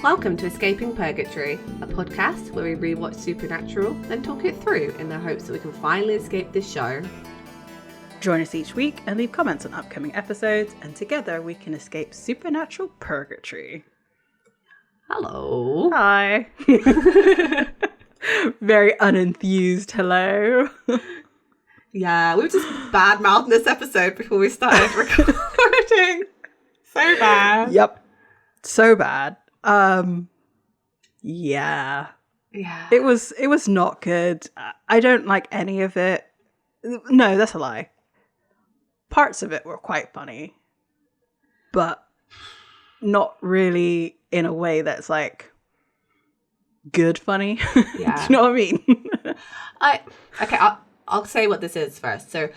Welcome to Escaping Purgatory, a podcast where we rewatch Supernatural, then talk it through in the hopes that we can finally escape this show. Join us each week and leave comments on upcoming episodes, and together we can escape Supernatural Purgatory. Hello. Hi. Very unenthused hello. Yeah, we were just bad-mouthing this episode before we started recording. So bad. Yep. So bad. Yeah. It was not good. I don't like any of it. No, that's a lie. Parts of it were quite funny, but not really in a way that's like good funny. Yeah. Do you know what I mean? I'll say what this is first. So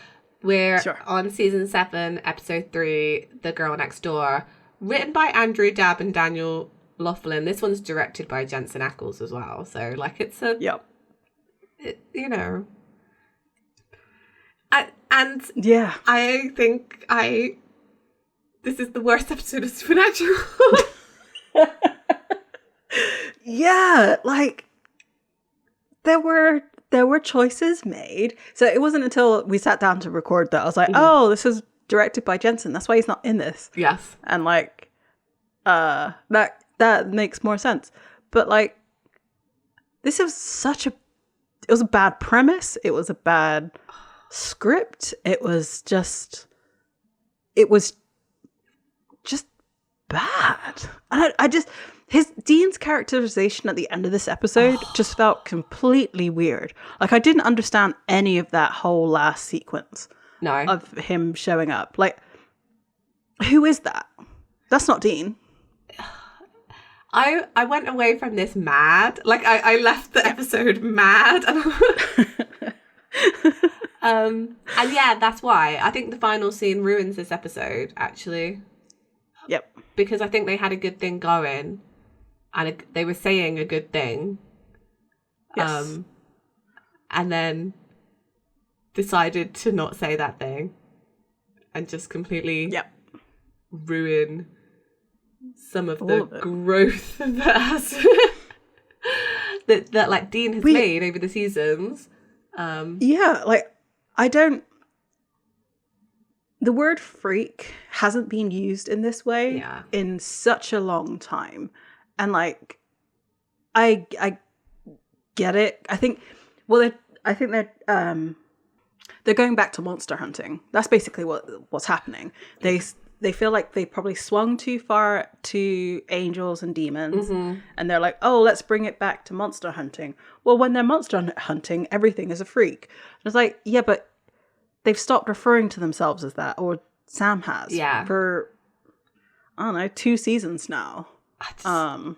we're on season 7, episode 3, The Girl Next Door, written by Andrew Dabb and Daniel Laughlin. This one's directed by Jensen Ackles as well. So like it's a, you know, I think this is the worst episode of Supernatural. Yeah, like there were choices made. So it wasn't until we sat down to record that I was like, oh, this is directed by Jensen. That's why he's not in this. Yes. And like that makes more sense. But like this was it was a bad premise. It was a bad script. It was just bad. And Dean's characterization at the end of this episode just felt completely weird. Like I didn't understand any of that whole last sequence of him showing up. Like, who is that? That's not Dean. I went away from this mad. Like I left the episode mad. And yeah, that's why. I think the final scene ruins this episode, actually. Yep. Because I think they had a good thing going. And they were saying a good thing. Yes. And then decided to not say that thing. And just completely ruin some of the growth that like Dean has made over the seasons. Yeah, like the word freak hasn't been used in this way in such a long time. And like, I get it. I think they're going back to monster hunting. That's basically what's happening. They feel like they probably swung too far to angels and demons, and they're like, oh, let's bring it back to monster hunting. Well, when they're monster hunting, everything is a freak. And it's like, yeah, but they've stopped referring to themselves as that, or Sam has, for, I don't know, 2 seasons now. I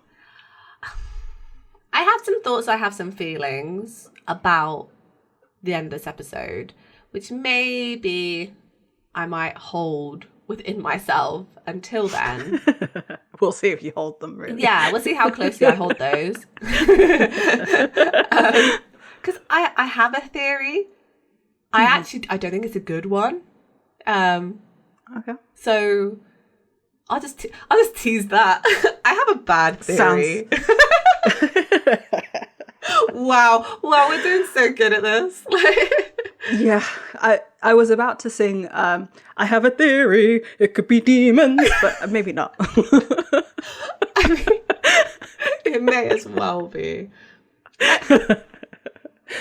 have some thoughts, I have some feelings about the end of this episode, which maybe I might hold within myself until then. We'll see if you hold them, really. Yeah, we'll see how closely I hold those. Because I have a theory. I don't think it's a good one. Okay. So I'll just tease that. I have a bad theory. Wow, we're doing so good at this. Yeah, I was about to sing I have a theory, it could be demons, but maybe not. I mean, it may as well be.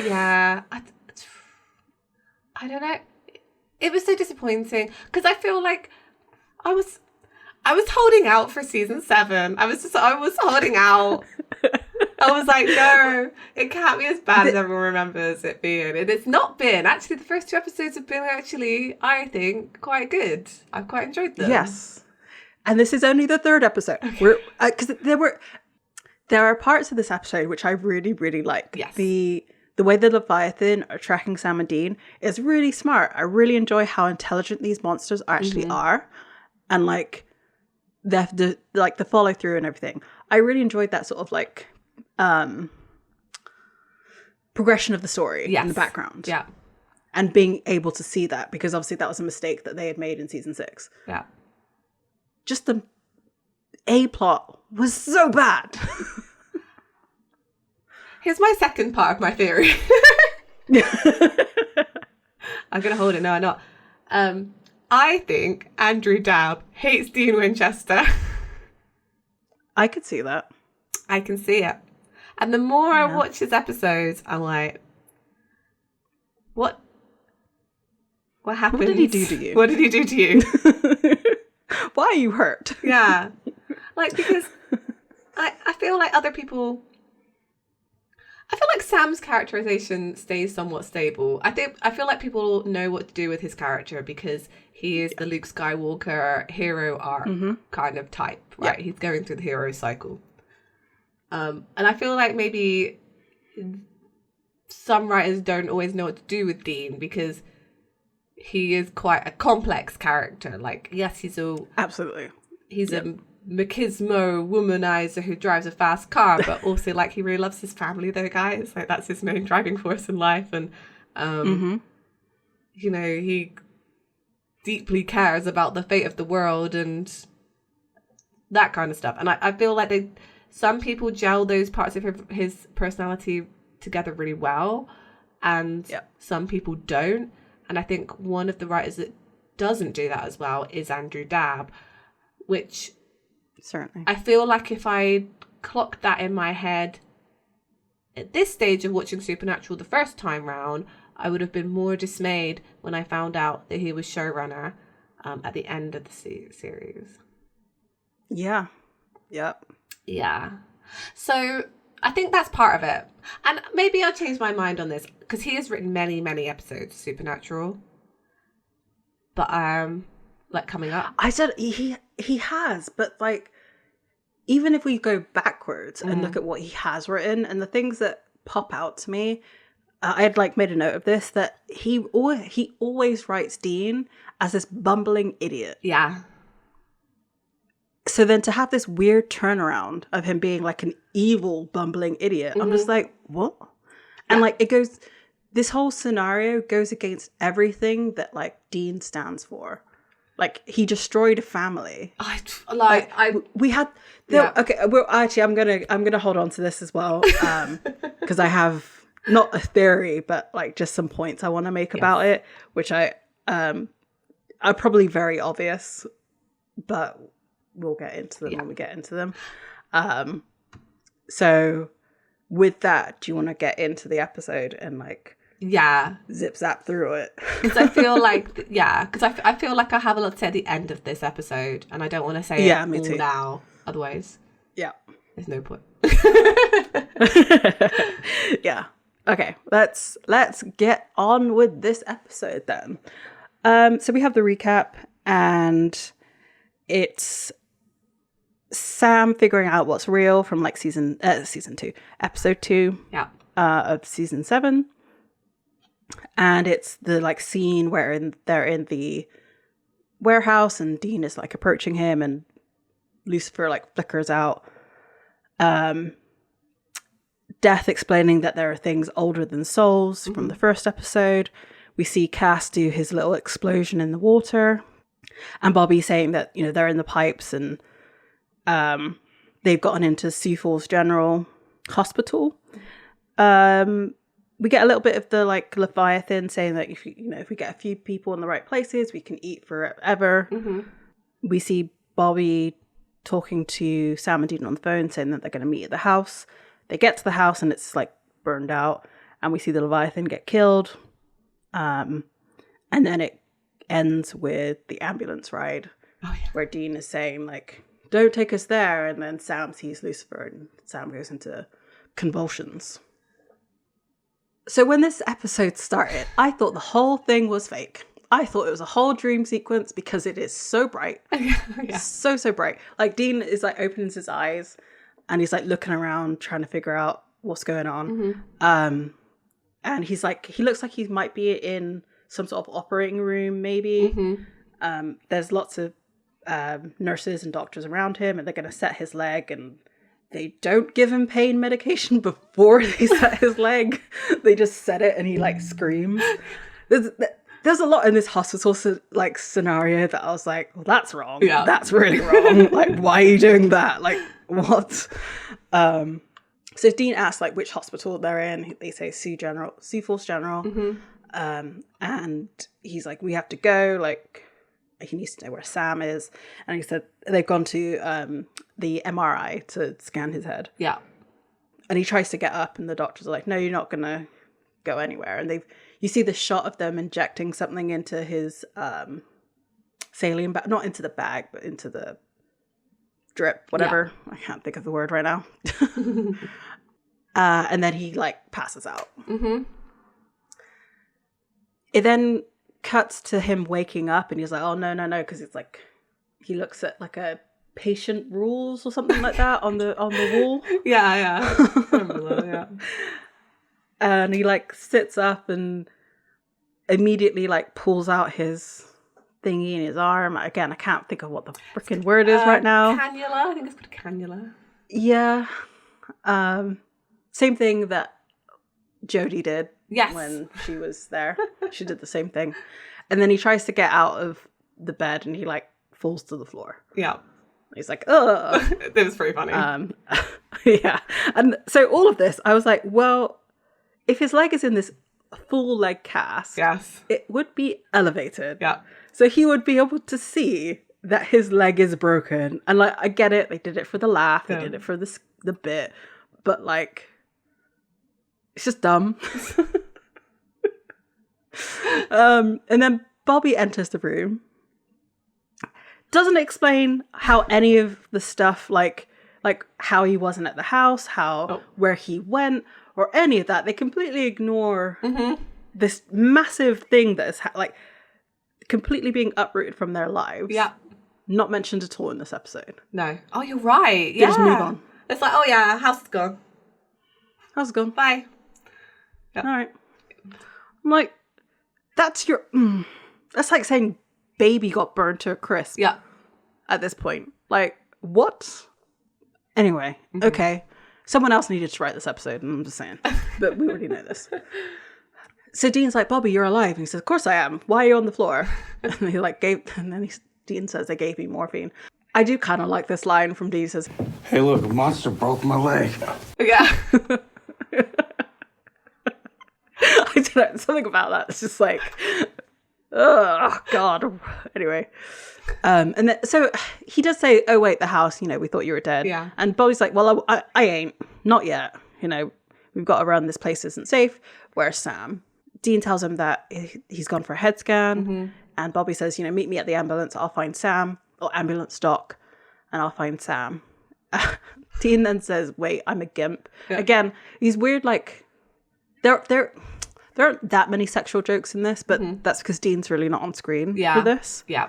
Yeah, I don't know. It was so disappointing because I feel like I was holding out for season 7. I was holding out. I was like, no, it can't be as bad as everyone remembers it being. And it's not been. Actually, the first 2 episodes have been actually, I think, quite good. I've quite enjoyed them. Yes. And this is only the 3rd episode. Okay. Because there are parts of this episode which I really, really like. Yes. The way the Leviathan are tracking Sam and Dean is really smart. I really enjoy how intelligent these monsters actually are. And like the follow through and everything. I really enjoyed that sort of like progression of the story in the background. Yeah. And being able to see that, because obviously that was a mistake that they had made in season 6. Yeah. Just A-plot was so bad. Here's my second part of my theory. I'm going to hold it. No, I'm not. I think Andrew Dabb hates Dean Winchester. I could see that. I can see it. And the more I watch his episodes, I'm like, what happened? What did he do to you? What did he do to you? Why are you hurt? Yeah. Like, because I feel like other people... I feel like Sam's characterization stays somewhat stable. I feel like people know what to do with his character because he is the Luke Skywalker hero arc kind of type, right? Yeah. He's going through the hero cycle. And I feel like maybe some writers don't always know what to do with Dean because he is quite a complex character. Like, yes, he's a machismo womanizer who drives a fast car, but also like he really loves his family though, guys. Like that's his main driving force in life. And you know, he deeply cares about the fate of the world and that kind of stuff. And I feel like some people gel those parts of his personality together really well, and some people don't. And I think one of the writers that doesn't do that as well is Andrew Dabb, which certainly I feel like if I clocked that in my head at this stage of watching Supernatural the first time round, I would have been more dismayed when I found out that he was showrunner at the end of the series. Yeah. Yep. Yeah. So I think that's part of it. And maybe I'll change my mind on this because he has written many, many episodes of Supernatural. But like coming up. I said he has, but like even if we go backwards and look at what he has written and the things that pop out to me, I had like made a note of this, that he always writes Dean as this bumbling idiot. Yeah. So then to have this weird turnaround of him being like an evil bumbling idiot, I'm just like, what? And like this whole scenario goes against everything that like Dean stands for. Like he destroyed a family. We had okay. Well, actually, I'm gonna hold on to this as well because I have not a theory, but like just some points I want to make about it, which are probably very obvious, but we'll get into them when we get into them. So with that, do you want to get into the episode and like zip zap through it? Because I feel like because I feel like I have a lot to say at the end of this episode, and I don't want to say it me too. now. Otherwise, there's no point. Yeah. Okay. Let's get on with this episode then. So we have the recap, and it's Sam figuring out what's real from like season 2, episode 2 of season 7. And it's the like scene where they're in the warehouse and Dean is like approaching him and Lucifer like flickers out. Death explaining that there are things older than souls from the first episode. We see Cass do his little explosion in the water. And Bobby saying that, you know, they're in the pipes and they've gotten into Sioux Falls General Hospital. We get a little bit of the like Leviathan saying that if we get a few people in the right places, we can eat forever. We see Bobby talking to Sam and Dean on the phone saying that they're going to meet at the house. They get to the house and it's like burned out, and we see the Leviathan get killed. And then it ends with the ambulance ride where Dean is saying like, don't take us there. And then Sam sees Lucifer and Sam goes into convulsions. So when this episode started, I thought the whole thing was fake. I thought it was a whole dream sequence because it is so bright. So bright. Like Dean is like opens his eyes and he's like looking around trying to figure out what's going on. And he's like, he looks like he might be in some sort of operating room maybe. There's lots of nurses and doctors around him, and they're going to set his leg, and they don't give him pain medication before they set his leg. They just set it and he like screams. there's a lot in this hospital like scenario that I was like, well, that's wrong. Yeah. That's really wrong. Like, why are you doing that? Like, what? So Dean asks like which hospital they're in. They say Sioux Falls General. And he's like, we have to go. Like, he needs to know where Sam is. And he said they've gone to the MRI to scan his head. Yeah. And he tries to get up, and the doctors are like, no, you're not gonna go anywhere. And you see the shot of them injecting something into his saline bag, not into the bag, but into the drip, whatever. Yeah. I can't think of the word right now. And then he like passes out. It then cuts to him waking up, and he's like, oh, no, because it's like he looks at like a patient rules or something like that on the wall. Yeah. I remember that, yeah. And he like sits up and immediately like pulls out his thingy in his arm. Again, I can't think of what the freaking word is right now. Cannula. I think it's called cannula. Yeah. Same thing that Jodie did. Yes. When she was there. She did the same thing. And then he tries to get out of the bed, and he like falls to the floor. Yeah. He's like, ugh. It was pretty funny. Yeah. And so all of this, I was like, well, if his leg is in this full leg cast, yes, it would be elevated. Yeah. So he would be able to see that his leg is broken. And like, I get it. They did it for the laugh. They did it for the bit. But like, it's just dumb. And then Bobby enters the room. Doesn't explain how any of the stuff, like how he wasn't at the house, where he went, or any of that. They completely ignore this massive thing that is like completely being uprooted from their lives. Yeah. Not mentioned at all in this episode. No. Oh, you're right. They Yeah. just move on. It's like, oh yeah, house is gone. House is gone. Bye. Yep. All right. I'm like, that's like saying baby got burned to a crisp. Yeah. At this point. Like, what? Anyway, okay. Someone else needed to write this episode, and I'm just saying. But we already know this. So Dean's like, Bobby, you're alive. And he says, of course I am. Why are you on the floor? And he like Dean says they gave me morphine. I do kind of like this line from Dean. He says, hey, look, a monster broke my leg. Yeah. I don't know, something about that. It's just like, oh God. Anyway, and then so he does say, "Oh wait, the house. We thought you were dead." Yeah. And Bobby's like, "Well, I ain't. Not yet. We've got to run. This place isn't safe. Where's Sam?" Dean tells him that he's gone for a head scan, and Bobby says, "Meet me at the ambulance. I'll find Sam, or ambulance doc, and I'll find Sam." Dean then says, "Wait, I'm a gimp." Yeah. Again, he's weird. Like there aren't that many sexual jokes in this, but that's because Dean's really not on screen for this. Yeah.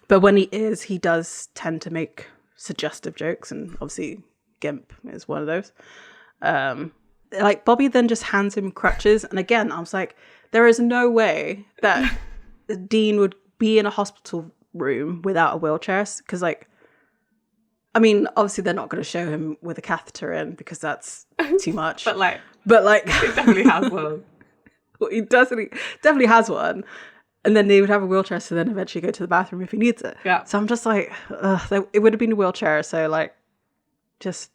But when he is, he does tend to make suggestive jokes, and obviously gimp is one of those. Like Bobby then just hands him crutches, and again, I was like, there is no way that Dean would be in a hospital room without a wheelchair, because obviously they're not going to show him with a catheter in because that's too much. but like he definitely has one. He definitely has one. And then they would have a wheelchair, so then eventually go to the bathroom if he needs it. Yeah. So I'm just like, it would have been a wheelchair. So like, there's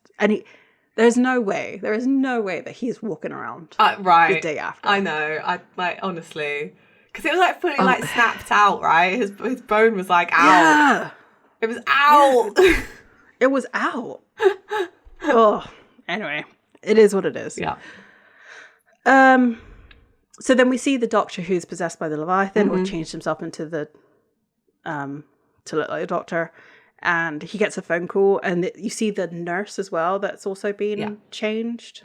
no way that he's walking around right the day after. I know. I like, honestly, because it was like fully like snapped out, right? His bone was like out. Yeah. It was out. Yeah. It was out. Oh, anyway, it is what it is. Yeah. So then we see the doctor who's possessed by the Leviathan or changed himself into the to look like a doctor, and he gets a phone call, and you see the nurse as well that's also been changed.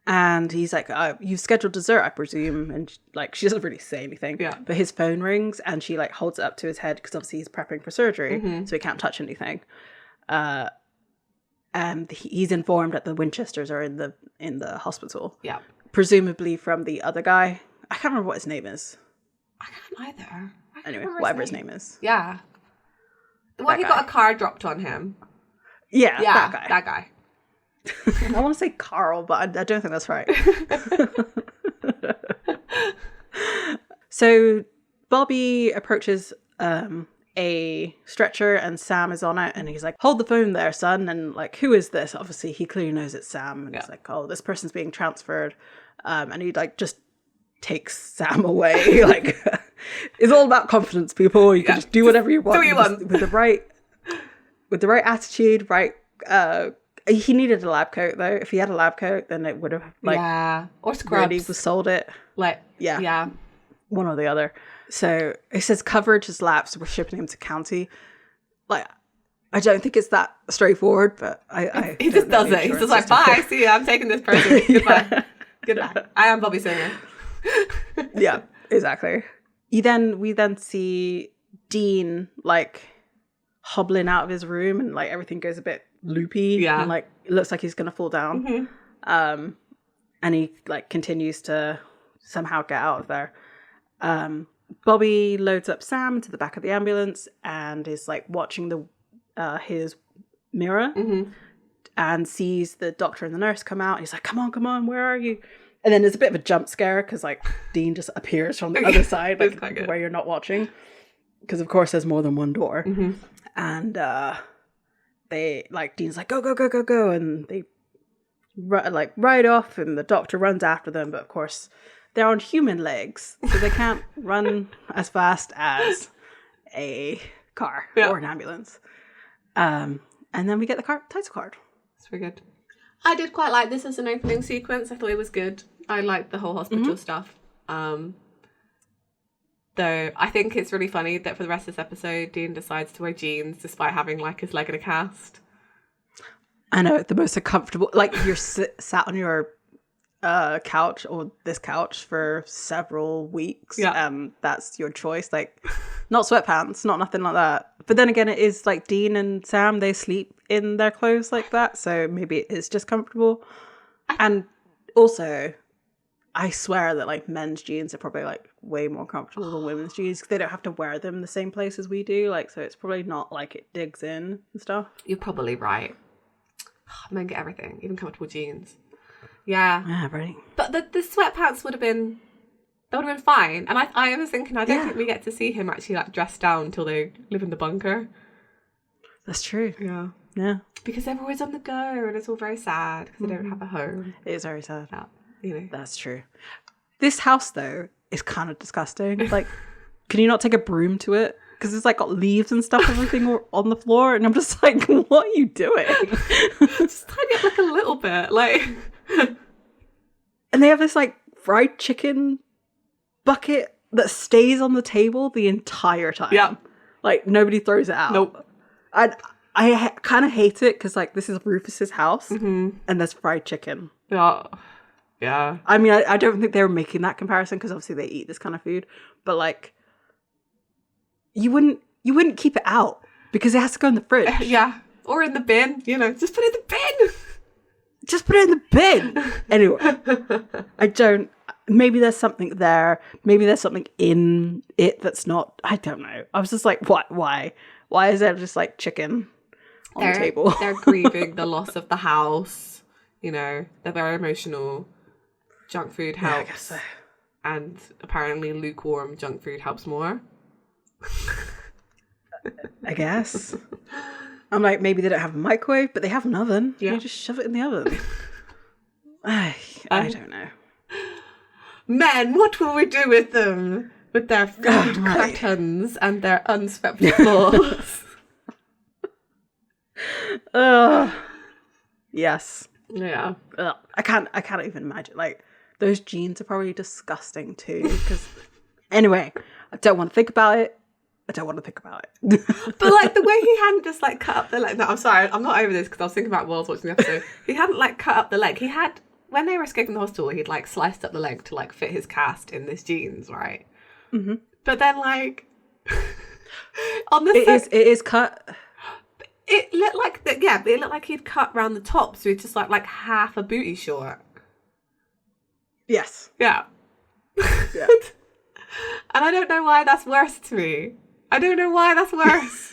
And he's like, you've scheduled dessert, I presume. And she doesn't really say anything. Yeah. But his phone rings, and she like holds it up to his head because obviously he's prepping for surgery, so he can't touch anything. And he's informed that the Winchesters are in the hospital. Yeah. Presumably from the other guy. I can't remember what his name is. I can't either. Anyway, whatever his name is. Yeah. The one who got a car dropped on him. Yeah, that guy. That guy. I want to say Carl, but I don't think that's right. So Bobby approaches a stretcher and Sam is on it, and he's like, hold the phone there, son. And like, who is this? Obviously, he clearly knows it's Sam. And he's like, oh, this person's being transferred. And he like just takes Sam away. Like, it's all about confidence, people. You can just do whatever you want. With the right attitude, right? He needed a lab coat though. If he had a lab coat, then it would have or scrubs. Really sold it. Like One or the other. So it says coverage has lapsed. We're shipping him to county. Like, I don't think it's that straightforward, but he just does it. He's just like, bye, see you. I'm taking this person. Goodbye. Goodbye. I am Bobby Singer. Yeah, exactly. We then see Dean like hobbling out of his room, and like everything goes a bit loopy. Yeah, and like it looks like he's gonna fall down. Mm-hmm. And he like continues to somehow get out of there. Bobby loads up Sam into the back of the ambulance and is like watching his mirror and sees the doctor and the nurse come out. He's like, come on, where are you? And then there's a bit of a jump scare because like Dean just appears from the other side, like where you're not watching. Because of course there's more than one door. Mm-hmm. And they like, Dean's like, go. And they ride off and the doctor runs after them. But of course they're on human legs, so they can't run as fast as a car or an ambulance. And then we get the title card. It's very good. I did quite like this as an opening sequence. I thought it was good. I liked the whole hospital stuff. Though I think it's really funny that for the rest of this episode, Dean decides to wear jeans despite having like his leg in a cast. I know, the most uncomfortable. Like you're sat on your couch or this couch for several weeks. That's your choice. Like, not sweatpants, not nothing like that. But then again, it is like Dean and Sam, they sleep in their clothes like that, so maybe it is just comfortable. And also, I swear that like men's jeans are probably like way more comfortable than women's jeans because they don't have to wear them the same place as we do. Like, so it's probably not like it digs in and stuff. You're probably right. Men get everything, even comfortable jeans. Yeah, right. But the sweatpants would have been fine. And I was thinking, I don't think we get to see him actually like dressed down until they live in the bunker. That's true. Yeah. Because they're always on the go, and it's all very sad because they don't have a home. It is very sad. Yeah, That's true. This house though is kind of disgusting. Like, can you not take a broom to it? Because it's like got leaves and stuff, everything on the floor, and I'm just like, what are you doing? Just tidy up like a little bit, like. And they have this like fried chicken bucket that stays on the table the entire time. Yeah, like nobody throws it out. Nope. And I kind of hate it because like this is Rufus's house, and there's fried chicken. Yeah. I mean, I don't think they were making that comparison because obviously they eat this kind of food, but like. You wouldn't keep it out because it has to go in the fridge. Yeah. Or in the bin, just put it in the bin. Just put it in the bin. Anyway, maybe there's something there. Maybe there's something in it that's not, I don't know. I was just like, what? Why? Why is there just like chicken on the table? They're grieving the loss of the house. They're very emotional. Junk food helps. Yeah, I guess so. And apparently lukewarm junk food helps more. I guess. I'm like, maybe they don't have a microwave, but they have an oven. Yeah. You just shove it in the oven. I don't know. Men, what will we do with them? With their food curtains and their unswept floors. Yes. Yeah. I can't even imagine. Like, those jeans are probably disgusting too. Because anyway, I don't want to think about it. But like the way he hadn't just like cut up the leg. No, I'm sorry, I'm not over this because I was thinking about while I was watching the episode. He hadn't like cut up the leg. He had, when they were escaping the hospital, he'd like sliced up the leg to like fit his cast in this jeans, right? Mm-hmm. But then like on the it is cut. It looked like that. Yeah, but it looked like he'd cut around the top, so it's just like half a booty short. Yes. Yeah. Yeah. And I don't know why that's worse to me. I don't know why that's worse.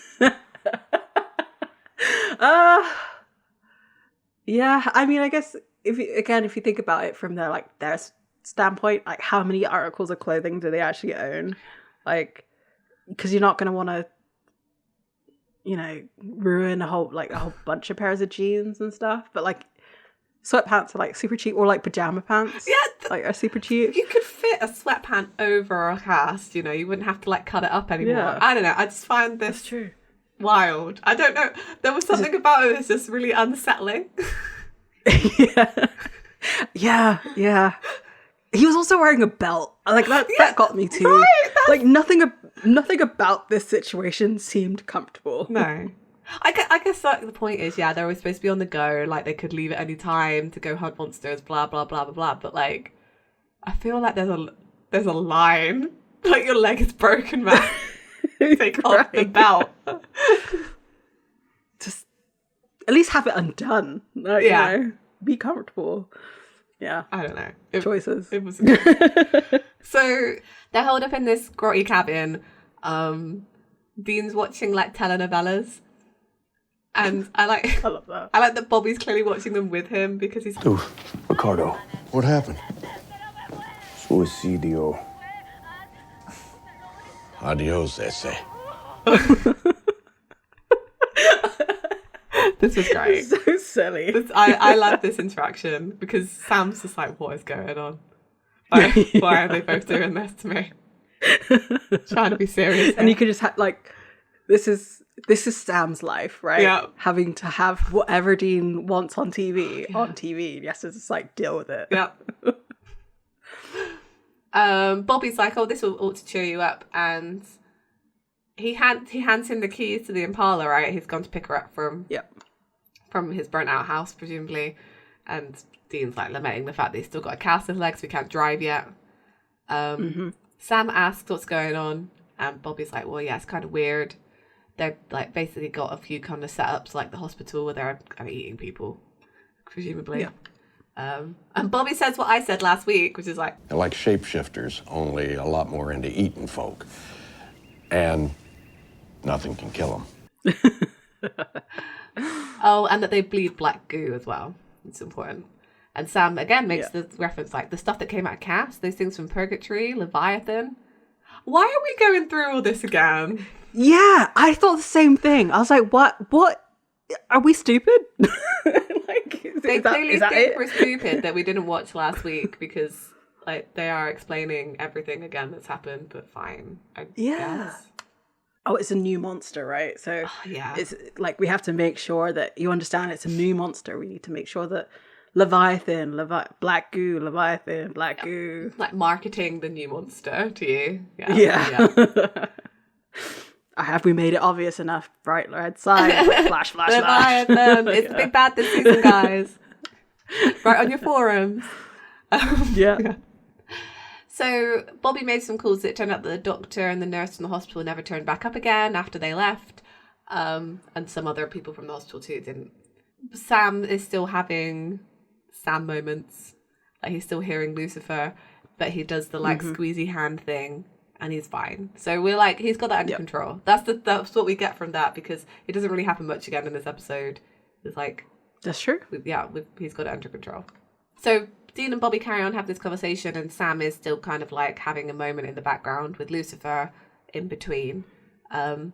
Yeah, I mean, I guess if you think about it from their standpoint, like how many articles of clothing do they actually own? like, because you're not going to want to, you know, ruin a whole bunch of pairs of jeans and stuff. But like, sweatpants are like super cheap, or like pajama pants, like are super cheap. You could fit a sweatpant over a cast, you know, you wouldn't have to like cut it up anymore. Yeah. I don't know. I just find this That's true. wild. I don't know. There was something about it that's just really unsettling. Yeah. He was also wearing a belt. Like that got me too. Right, like nothing about this situation seemed comfortable. No. I guess like the point is, yeah, they were supposed to be on the go, like they could leave at any time to go hunt monsters, blah blah blah blah blah. But like, I feel like there's a line. Like your leg is broken, man. Take off the belt. Just at least have it undone. Like, Yeah. you know, be comfortable. Yeah. I don't know. Choices. It was so they're holed up in this grotty cabin. Dean's watching like telenovelas. And I love that. I like that Bobby's clearly watching them with him because he's Dude, Ricardo, what happened? Suicidio. Adios, they say. This was great. So silly. I love this interaction because Sam's just like, what is going on? Why are they both doing this to me? Trying to be serious. And you could just have like, this is Sam's life, right? Yeah. Having to have whatever Dean wants on TV on TV. And he has to just like deal with it. Yeah. Bobby's like, oh, this ought to cheer you up, and he hands him the keys to the Impala, right? He's gone to pick her up from his burnt out house, presumably, and Dean's like lamenting the fact that he's still got a cast in his legs, so he can't drive yet. Sam asks what's going on, and Bobby's like, well, yeah, it's kind of weird. They've like basically got a few kind of setups like the hospital where they're kind of eating people, presumably. Yeah. And Bobby says what I said last week, which is like, They're like shapeshifters, only a lot more into eating folk. And nothing can kill them. oh, and that they bleed black goo as well. It's important. And Sam again makes the reference like the stuff that came out of Cass, those things from Purgatory, Leviathan. Why are we going through all this again? Yeah, I thought the same thing. I was like, what? Are we stupid? Like, They clearly think it? we're stupid that we didn't watch last week because like they are explaining everything again that's happened, but fine. I guess. Oh, it's a new monster, right? So yeah. it's like we have to make sure that you understand it's a new monster. We need to make sure that Leviathan, black goo, Leviathan, black goo. Like marketing the new monster to you. Yeah. Have we made it obvious enough? Bright red side, flash, flash, flash. Leviathan. It's the big bad this season, guys. Right on your forums. Yeah. So Bobby made some calls that turned out that the doctor and the nurse from the hospital never turned back up again after they left. And some other people from the hospital too didn't. Sam is still having Sam moments. Like he's still hearing Lucifer, but he does the like squeezy hand thing and he's fine. So we're like, he's got that under control. That's what we get from that because it doesn't really happen much again in this episode. It's like... That's true. He's got it under control. So Dean and Bobby carry on having this conversation and Sam is still kind of like having a moment in the background with Lucifer in between. You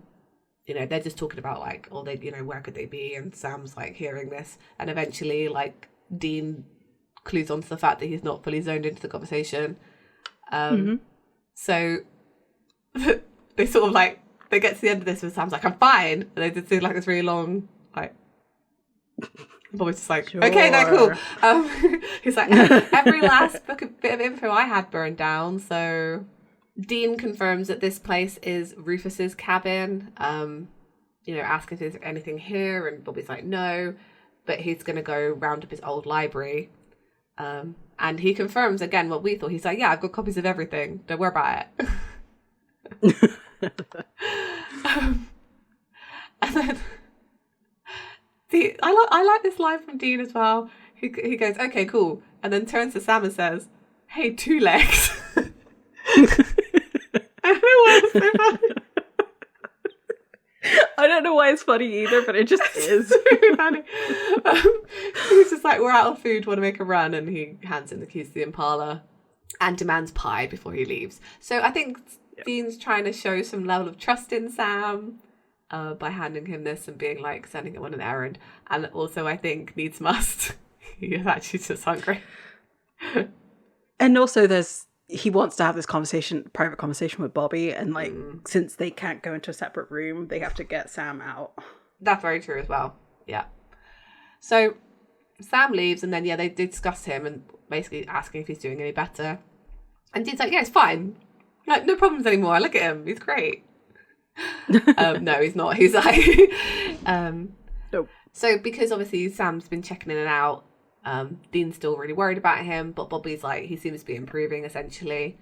know, they're just talking about like, oh, they, you know, where could they be? And Sam's like hearing this. And eventually like Dean clues onto the fact that he's not fully zoned into the conversation. So they sort of like, they get to the end of this and Sam's like, I'm fine. And they just do like this really long, like, Bobby's just like, okay, no, cool. He's like, every last bit of info I had burned down. So Dean confirms that this place is Rufus's cabin. You know, asking if there's anything here, and Bobby's like, no. But he's going to go round up his old library. And he confirms again what we thought. He's like, yeah, I've got copies of everything. Don't worry about it. And then I like this line from Dean as well. He goes, okay, cool. And then turns to Sam and says, hey, 2 legs. I don't know why it's funny either, but it just is. It's really funny. He's just like, we're out of food, want to make a run, and he hands him the keys to the Impala and demands pie before he leaves. So I think Dean's trying to show some level of trust in Sam by handing him this and being like, sending him on an errand. And also, I think, needs must. He is actually just hungry. And also he wants to have this private conversation with Bobby. And like, since they can't go into a separate room, they have to get Sam out. That's very true as well. Yeah. So Sam leaves and then, they discuss him and basically asking if he's doing any better. And Dean's like, yeah, it's fine. Like, no problems anymore. Look at him. He's great. No, he's not. He's like... Nope. So because obviously Sam's been checking in and out, Dean's still really worried about him, but Bobby's like, he seems to be improving, essentially.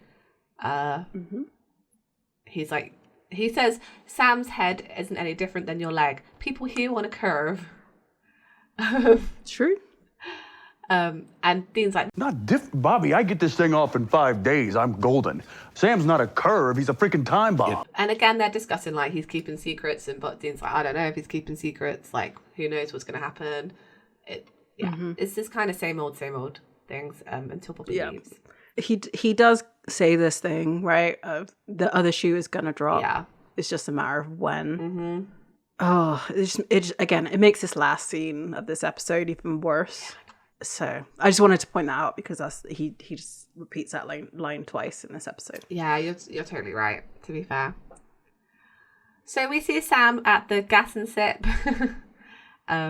He's like... He says, Sam's head isn't any different than your leg. People heal on a curve. True. And Dean's like, Not Bobby, I get this thing off in 5 days. I'm golden. Sam's not a curve. He's a freaking time bomb. and again, they're discussing like he's keeping secrets, but Dean's like, I don't know if he's keeping secrets. Like, who knows what's going to happen? It's this kind of same old things until Bobby leaves. He does say this thing, right? Of the other shoe is going to drop. Yeah. It's just a matter of when. Oh, it makes this last scene of this episode even worse. So I just wanted to point that out because he just repeats that line twice in this episode. Yeah, you're totally right, to be fair. So we see Sam at the gas and sip.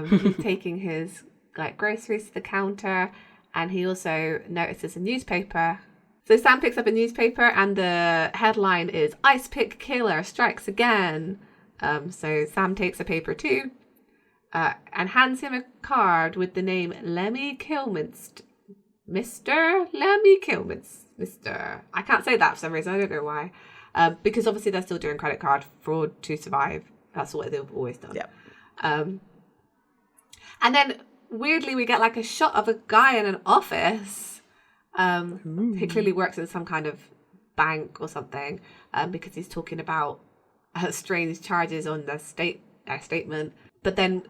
He's taking his groceries to the counter, and he also notices a newspaper. So Sam picks up a newspaper and the headline is Ice Pick Killer Strikes Again. So Sam takes a paper too. And hands him a card with the name Lemmy Kilminster. Mr. Lemmy Kilminster. I can't say that for some reason. I don't know why. Because obviously they're still doing credit card fraud to survive. That's what they've always done. Yeah. And then weirdly we get like a shot of a guy in an office. He clearly works in some kind of bank or something. Because he's talking about strange charges on the statement. But then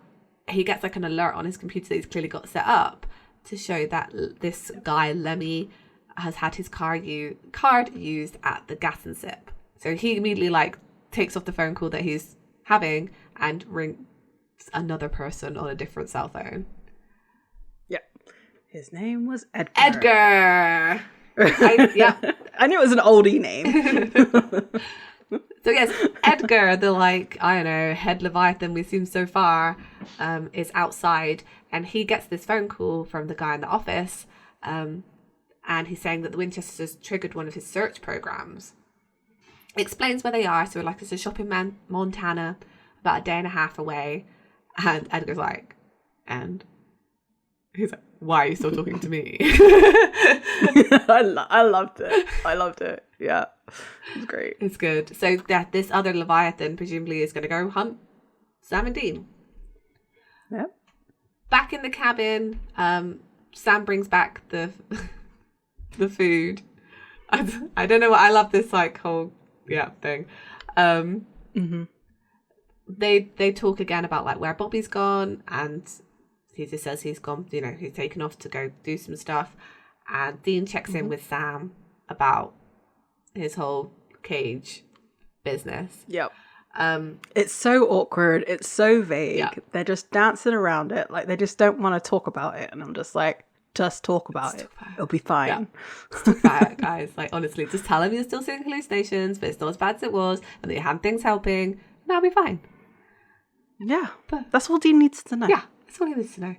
he gets like an alert on his computer that he's clearly got set up to show that this guy, Lemmy, has had his card used at the gas and sip. So he immediately takes off the phone call that he's having and rings another person on a different cell phone. Yeah. His name was Edgar. Edgar! I knew it was an oldie name. So yes, Edgar, the head Leviathan we've seen so far, is outside, and he gets this phone call from the guy in the office, and he's saying that the Winchesters triggered one of his search programs. Explains where they are, so it's a shop in Montana, about a day and a half away, and Edgar's like, and he's like, why are you still talking to me? I loved it. Yeah, it was great. It's good. So this other Leviathan presumably is going to go hunt Sam and Dean. Yep. Back in the cabin, Sam brings back the food. I don't know what I love this whole thing. They talk again about where Bobby's gone, and he just says he's gone, he's taken off to go do some stuff. And Dean checks in with Sam about his whole cage business. Yep. It's so awkward. It's so vague. Yeah. They're just dancing around it. They just don't want to talk about it. And I'm just like, just talk about it. It'll be fine. Yeah. Just talk about it, guys. Honestly, just tell him you're still seeing hallucinations, but it's not as bad as it was, and that you had things helping, and that'll be fine. Yeah. But that's all Dean needs to know. Yeah, that's all he needs to know.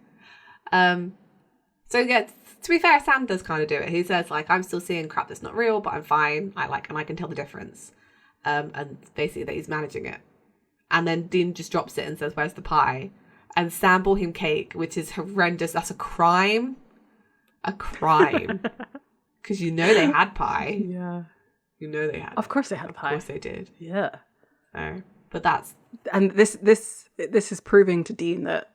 To be fair, Sam does kind of do it. He says, I'm still seeing crap that's not real, but I'm fine. And I can tell the difference. And basically that he's managing it. And then Dean just drops it and says, where's the pie? And Sam bought him cake, which is horrendous. That's a crime. A crime. Because they had pie. Yeah. They had. Of course they had pie. Of course they did. Yeah. So, but that's... And this is proving to Dean that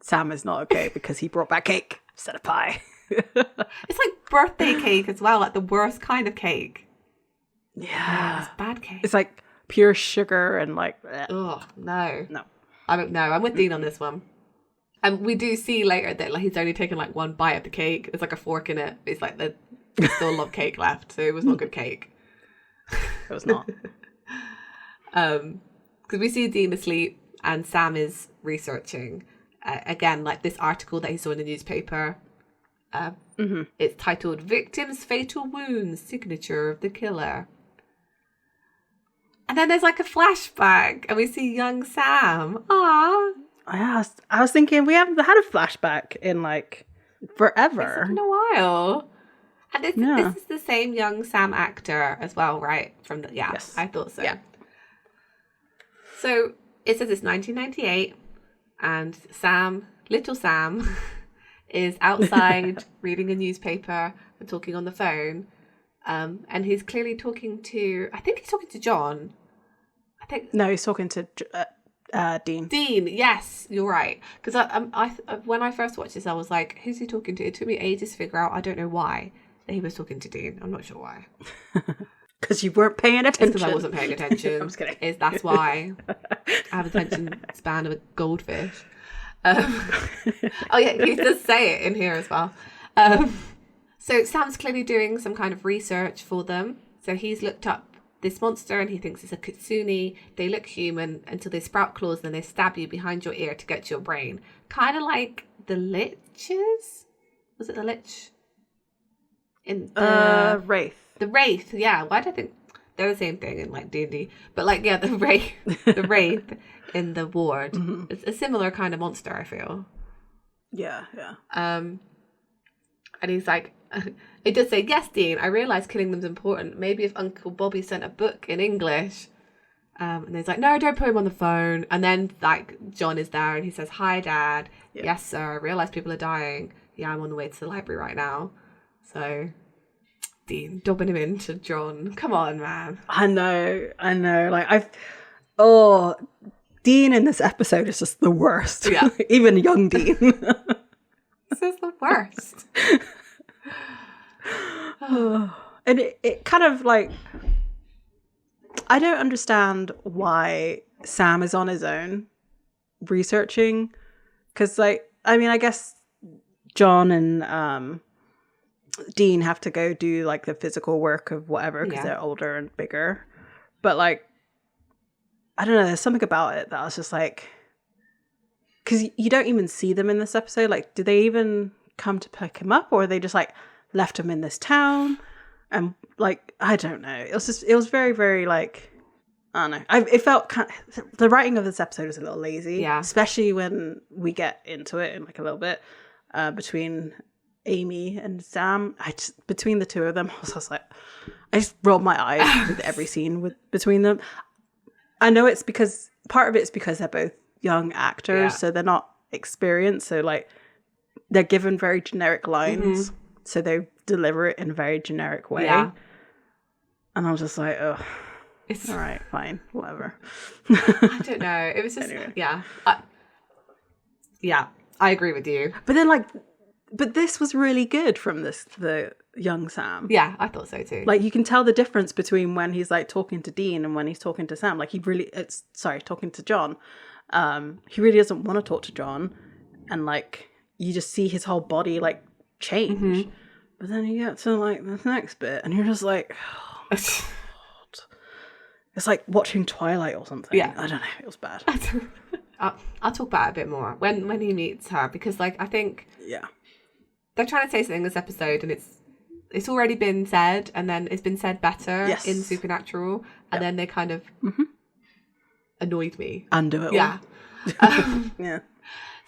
Sam is not okay because he brought back cake instead of pie. It's birthday cake as well, the worst kind of cake. Yeah. It's bad cake. It's pure sugar and Oh, no. No. I'm with Dean on this one. And we do see later that he's only taken one bite of the cake. There's a fork in it. It's there's still a lot of cake left, so it was not good cake. it was not. Because we see Dean asleep and Sam is researching again, like this article that he saw in the newspaper. It's titled "Victim's Fatal Wounds: Signature of the Killer." And then there's like a flashback, and we see young Sam. Aww. I was thinking we haven't had a flashback in like forever. It's been a while. And this is the same young Sam actor as well, right? From the Yes. I thought so. Yeah. So it says it's 1998, and little Sam, is outside reading a newspaper and talking on the phone. And he's clearly talking to, I think he's talking to John. No, he's talking to Dean. Dean, yes, you're right. Because I when I first watched this, I was like, who's he talking to? It took me ages to figure out. I don't know why that he was talking to Dean. I'm not sure why. Because you weren't paying attention. Because I wasn't paying attention. I'm just kidding. That's why. I have attention span of a goldfish. Oh yeah, he does say it in here as well. So Sam's clearly doing some kind of research for them. So he's looked up this monster and he thinks it's a kitsune. They look human until they sprout claws and then they stab you behind your ear to get to your brain. Kind of like the liches. Was it the lich? In the Wraith. The Wraith, yeah. Why do I think they're the same thing in like D&D? But like, yeah, the Wraith in the ward. Mm-hmm. It's a similar kind of monster, I feel. Yeah. And he's like, it does say, yes, Dean, I realise killing them's important. Maybe if Uncle Bobby sent a book in English. And he's like, no, don't put him on the phone. And then like John is there and he says, hi, Dad. Yeah. Yes, sir. I realise people are dying. Yeah, I'm on the way to the library right now. So Dean dobbing him into John. Come on, man. I know. Like Dean in this episode is just the worst. Yeah. Even young Dean. This is the worst. And it kind of like, I don't understand why Sam is on his own researching. Because like, I mean, I guess John and Dean have to go do like the physical work of whatever because they're older and bigger. But like, I don't know, there's something about it that I was just like, because you don't even see them in this episode. Like, did they even come to pick him up, or are they just like left him in this town? And like, I don't know. It was very, very like, I don't know. It felt the writing of this episode was a little lazy. Yeah. Especially when we get into it in like a little bit between Amy and Sam. Between the two of them, I was just like, I just rolled my eyes with every scene between them. I know it's because part of it's because they're both young actors, so they're not experienced. So like, they're given very generic lines, so they deliver it in a very generic way. Yeah. And I was just like, oh, it's all right, fine, whatever. I don't know. It was just, anyway. I agree with you. But then like, but this was really good from the young Sam. Yeah, I thought so too. Like, you can tell the difference between when he's like talking to Dean and when he's talking to Sam. Like, talking to John. He really doesn't want to talk to John, and like, you just see his whole body like change. Mm-hmm. But then you get to like the next bit and you're just like, oh, God. It's like watching Twilight or something. Yeah, I don't know, it was bad. I'll talk about it a bit more when he meets her, because like, I think they're trying to say something in this episode and it's already been said, and then it's been said better in Supernatural, and then they kind of annoyed me. Undo it all. Yeah. Yeah.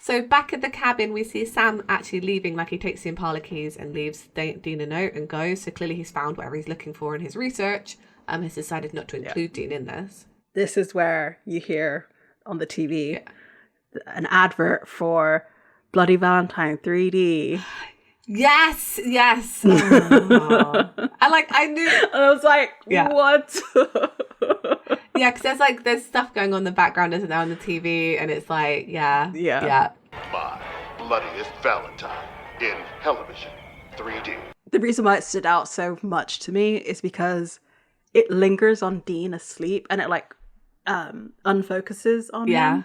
So back at the cabin, we see Sam actually leaving, like he takes the Impala keys and leaves Dean a note and goes. So clearly he's found whatever he's looking for in his research. Has decided not to include Dean in this. This is where you hear on the TV an advert for Bloody Valentine 3D. Yes. Oh. I knew. And I was like, what? Yeah, because there's stuff going on in the background, isn't there, on the TV, and it's like, yeah. My Bloodiest Valentine in television 3D. The reason why it stood out so much to me is because it lingers on Dean asleep, and it like unfocuses on him.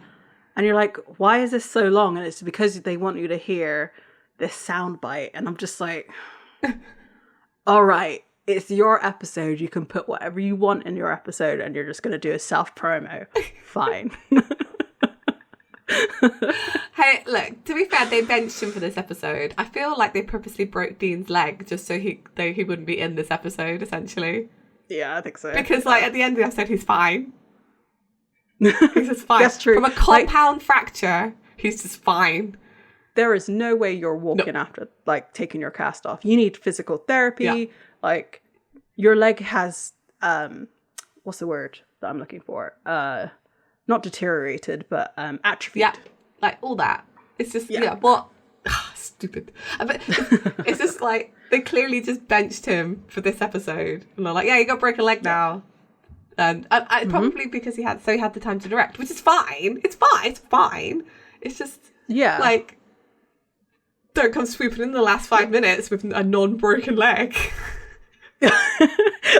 And you're like, why is this so long? And it's because they want you to hear this sound bite, and I'm just like, all right, it's your episode. You can put whatever you want in your episode, and you're just going to do a self-promo. Fine. Hey, look, to be fair, they benched him for this episode. I feel like they purposely broke Dean's leg just so he wouldn't be in this episode, essentially. Yeah, I think so. Because, like, at the end of the episode, he's fine. He's just fine. That's true. From a compound fracture, he's just fine. There is no way you're walking after, like, taking your cast off. You need physical therapy. Yeah. Like, your leg has, what's the word that I'm looking for? Not deteriorated, but atrophied. Yeah, like, all that. It's just, stupid. But it's just, like, they clearly just benched him for this episode. And they're like, yeah, you got to break a leg now. And probably because he had the time to direct, which is fine. It's fine. It's just, like, don't come swooping in the last 5 minutes with a non-broken leg.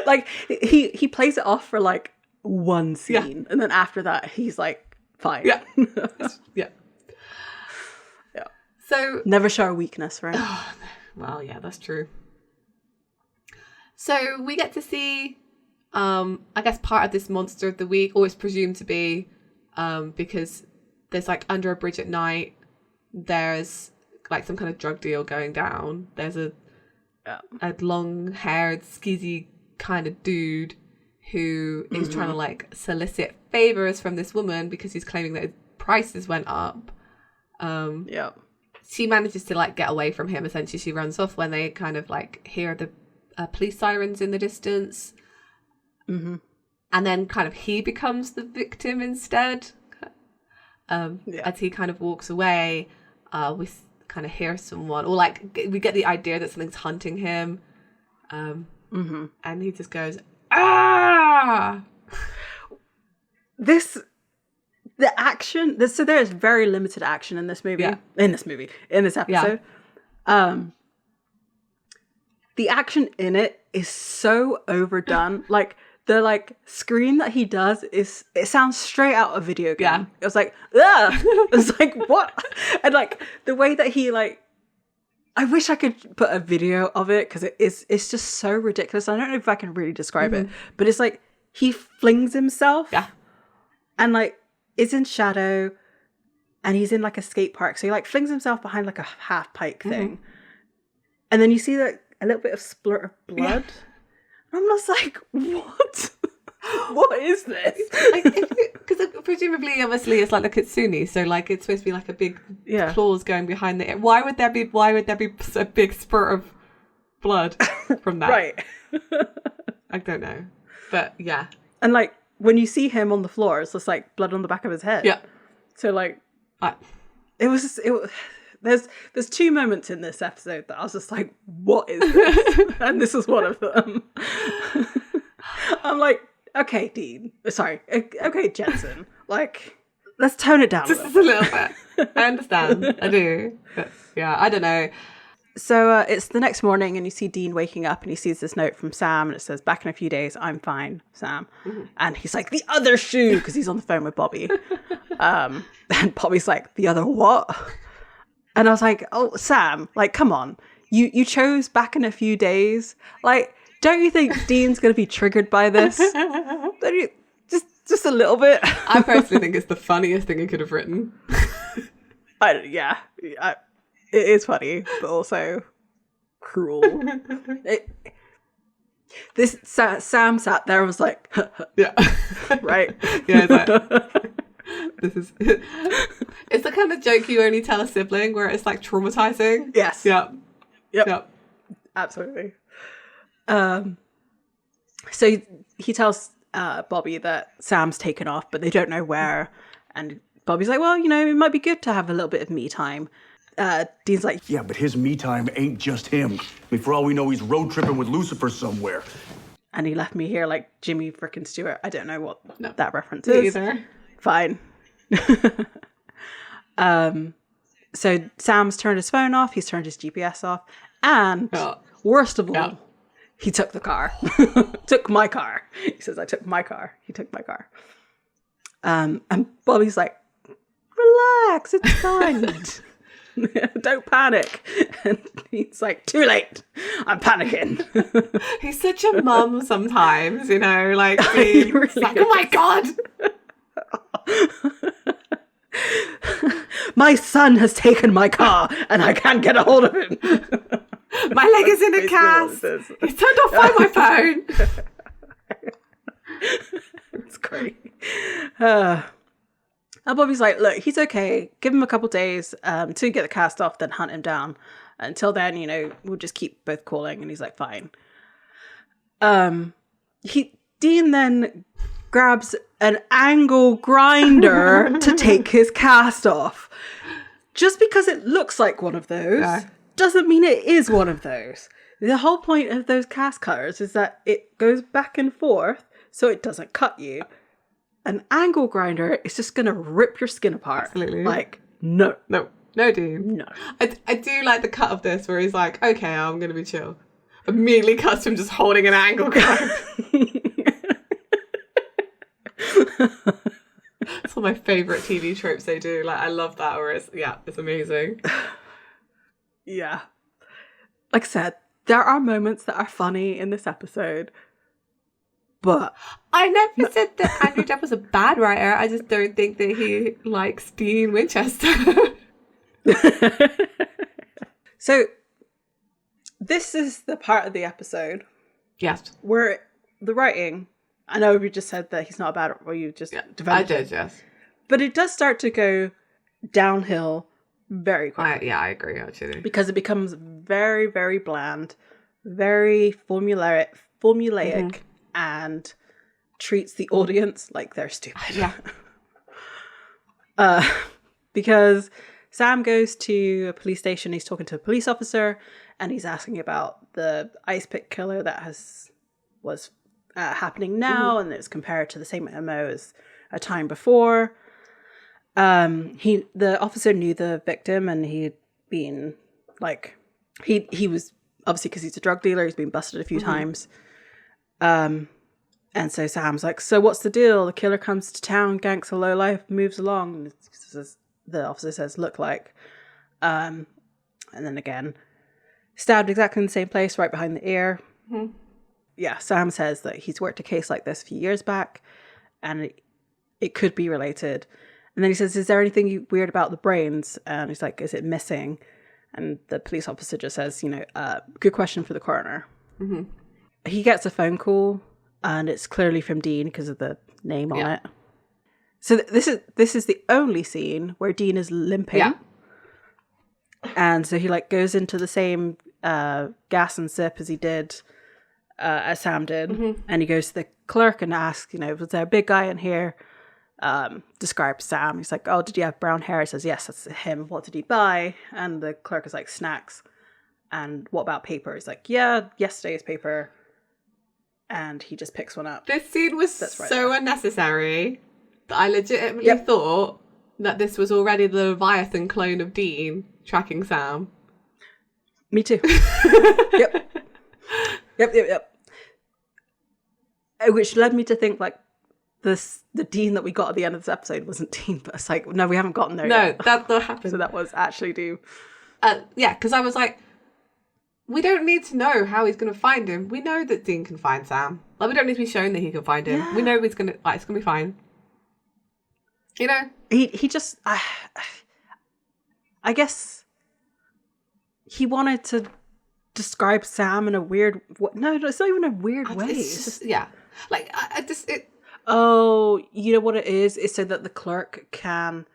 Like, he plays it off for, like, one scene. And then after that, he's, like, fine. Yeah. Yeah. So... Never show a weakness, right? Well, yeah, that's true. So we get to see... I guess part of this monster of the week, or it's presumed to be, because there's like under a bridge at night, there's like some kind of drug deal going down. There's a long-haired, skeezy kind of dude who is trying to like solicit favors from this woman because he's claiming that his prices went up. She manages to like get away from him. Essentially, she runs off when they kind of like hear the police sirens in the distance. And then kind of he becomes the victim instead. As he kind of walks away, we kind of hear someone, or like we get the idea that something's hunting him. And he just goes, ah! The action, so there is very limited action in this movie. In this episode. The action in it is so overdone. Like, the like scream that he does it sounds straight out of video game. Yeah. It was like, ugh! It's like, what? And like the way that he like, I wish I could put a video of it because it's just so ridiculous. I don't know if I can really describe it, but it's like he flings himself. And like is in shadow, and he's in like a skate park. So he like flings himself behind like a half pipe thing, and then you see like a little bit of splurt of blood. I'm just like, what? What is this? Because presumably, obviously, it's like the kitsune, so like it's supposed to be like a big claws going behind the ear. Why would there be a big spurt of blood from that? Right. I don't know, but yeah. And like when you see him on the floor, it's just like blood on the back of his head. Yeah. So like, it was. There's two moments in this episode that I was just like, what is this? And this is one of them. I'm like, okay, Dean. Sorry. Okay, Jensen. Like, let's tone it down just a little bit. I understand. I do. But yeah, I don't know. So it's the next morning and you see Dean waking up and he sees this note from Sam and it says, back in a few days, I'm fine, Sam. And he's like, the other shoe, because he's on the phone with Bobby. And Bobby's like, the other what? And I was like, oh, Sam, like, come on. You chose back in a few days. Like, don't you think Dean's going to be triggered by this? Don't you? Just a little bit. I personally think it's the funniest thing he could have written. It is funny, but also cruel. Sam sat there and was like, yeah. Right? Yeah, it's the kind of joke you only tell a sibling where it's like traumatizing. Yes. Yep. Absolutely. So he tells Bobby that Sam's taken off, but they don't know where. And Bobby's like, well, it might be good to have a little bit of me time. Dean's like, yeah, but his me time ain't just him. I mean, for all we know, he's road tripping with Lucifer somewhere. And he left me here like Jimmy frickin' Stewart. I don't know what that reference is. Either. Fine. So Sam's turned his phone off. He's turned his GPS off. And worst of all, he took the car. Took my car. He says, I took my car. He took my car. And Bobby's like, relax, it's fine. Don't panic. And he's like, too late. I'm panicking. He's such a mum sometimes, you know, like, being really like, oh my God. My son has taken my car and I can't get a hold of him. My leg is in a cast. He's turned off my phone. It's great. And Bobby's like, look, he's okay. Give him a couple days to get the cast off, then hunt him down. Until then, you know, we'll just keep both calling. And he's like, fine. Dean then grabs an angle grinder to take his cast off. Just because it looks like one of those doesn't mean it is one of those. The whole point of those cast cutters is that it goes back and forth so it doesn't cut you. An angle grinder is just going to rip your skin apart. Absolutely. Like, no. No, Dean. No. I do like the cut of this where he's like, okay, I'm going to be chill. Immediately cuts to him just holding an angle grinder. It's one of my favourite TV tropes they do. Like, I love that. Or it's amazing. Yeah. Like I said, there are moments that are funny in this episode. But I never said that Andrew Depp was a bad writer. I just don't think that he likes Dean Winchester. So, this is the part of the episode where the writing, I know we just said that he's not a bad, or you just developed I did, yes. But it does start to go downhill very quickly. I agree, actually. Because it becomes very, very bland, very formulaic, and treats the audience like they're stupid. Yeah. Because Sam goes to a police station, he's talking to a police officer, and he's asking about the ice pick killer that was happening now, and it's compared to the same MO as a time before. The officer knew the victim, and he'd been like, he was obviously, because he's a drug dealer, he's been busted a few times. And so Sam's like, so what's the deal? The killer comes to town, ganks a lowlife, moves along. And the officer says, look like. And then again, stabbed exactly in the same place, right behind the ear. Mm-hmm. Yeah, Sam says that he's worked a case like this a few years back, and it could be related. And then he says, is there anything weird about the brains? And he's like, is it missing? And the police officer just says, good question for the coroner. Mm-hmm. He gets a phone call, and it's clearly from Dean because of the name on it. So this is the only scene where Dean is limping. Yeah. And so he goes into the same gas and sip as he did, as Sam did. And he goes to the clerk and asks, was there a big guy in here? Describes Sam. He's like, oh, did you have brown hair? He says, yes, that's him. What did he buy? And the clerk is like, snacks. And what about paper? He's like, yeah, yesterday's paper. And he just picks one up. This scene was so unnecessary that I legitimately thought that this was already the Leviathan clone of Dean tracking Sam. Me too. Yep. Which led me to think the Dean that we got at the end of this episode wasn't Dean, but it's like, no, we haven't gotten there yet. No, that happened. So that was actually Dean. Because I was like, we don't need to know how he's going to find him. We know that Dean can find Sam. We don't need to be shown that he can find him. Yeah. We know he's going to, it's going to be fine. He just, I guess he wanted to describe Sam in a weird, no, it's not even a weird way. It's just, Oh, you know what it is? It's so that the clerk can,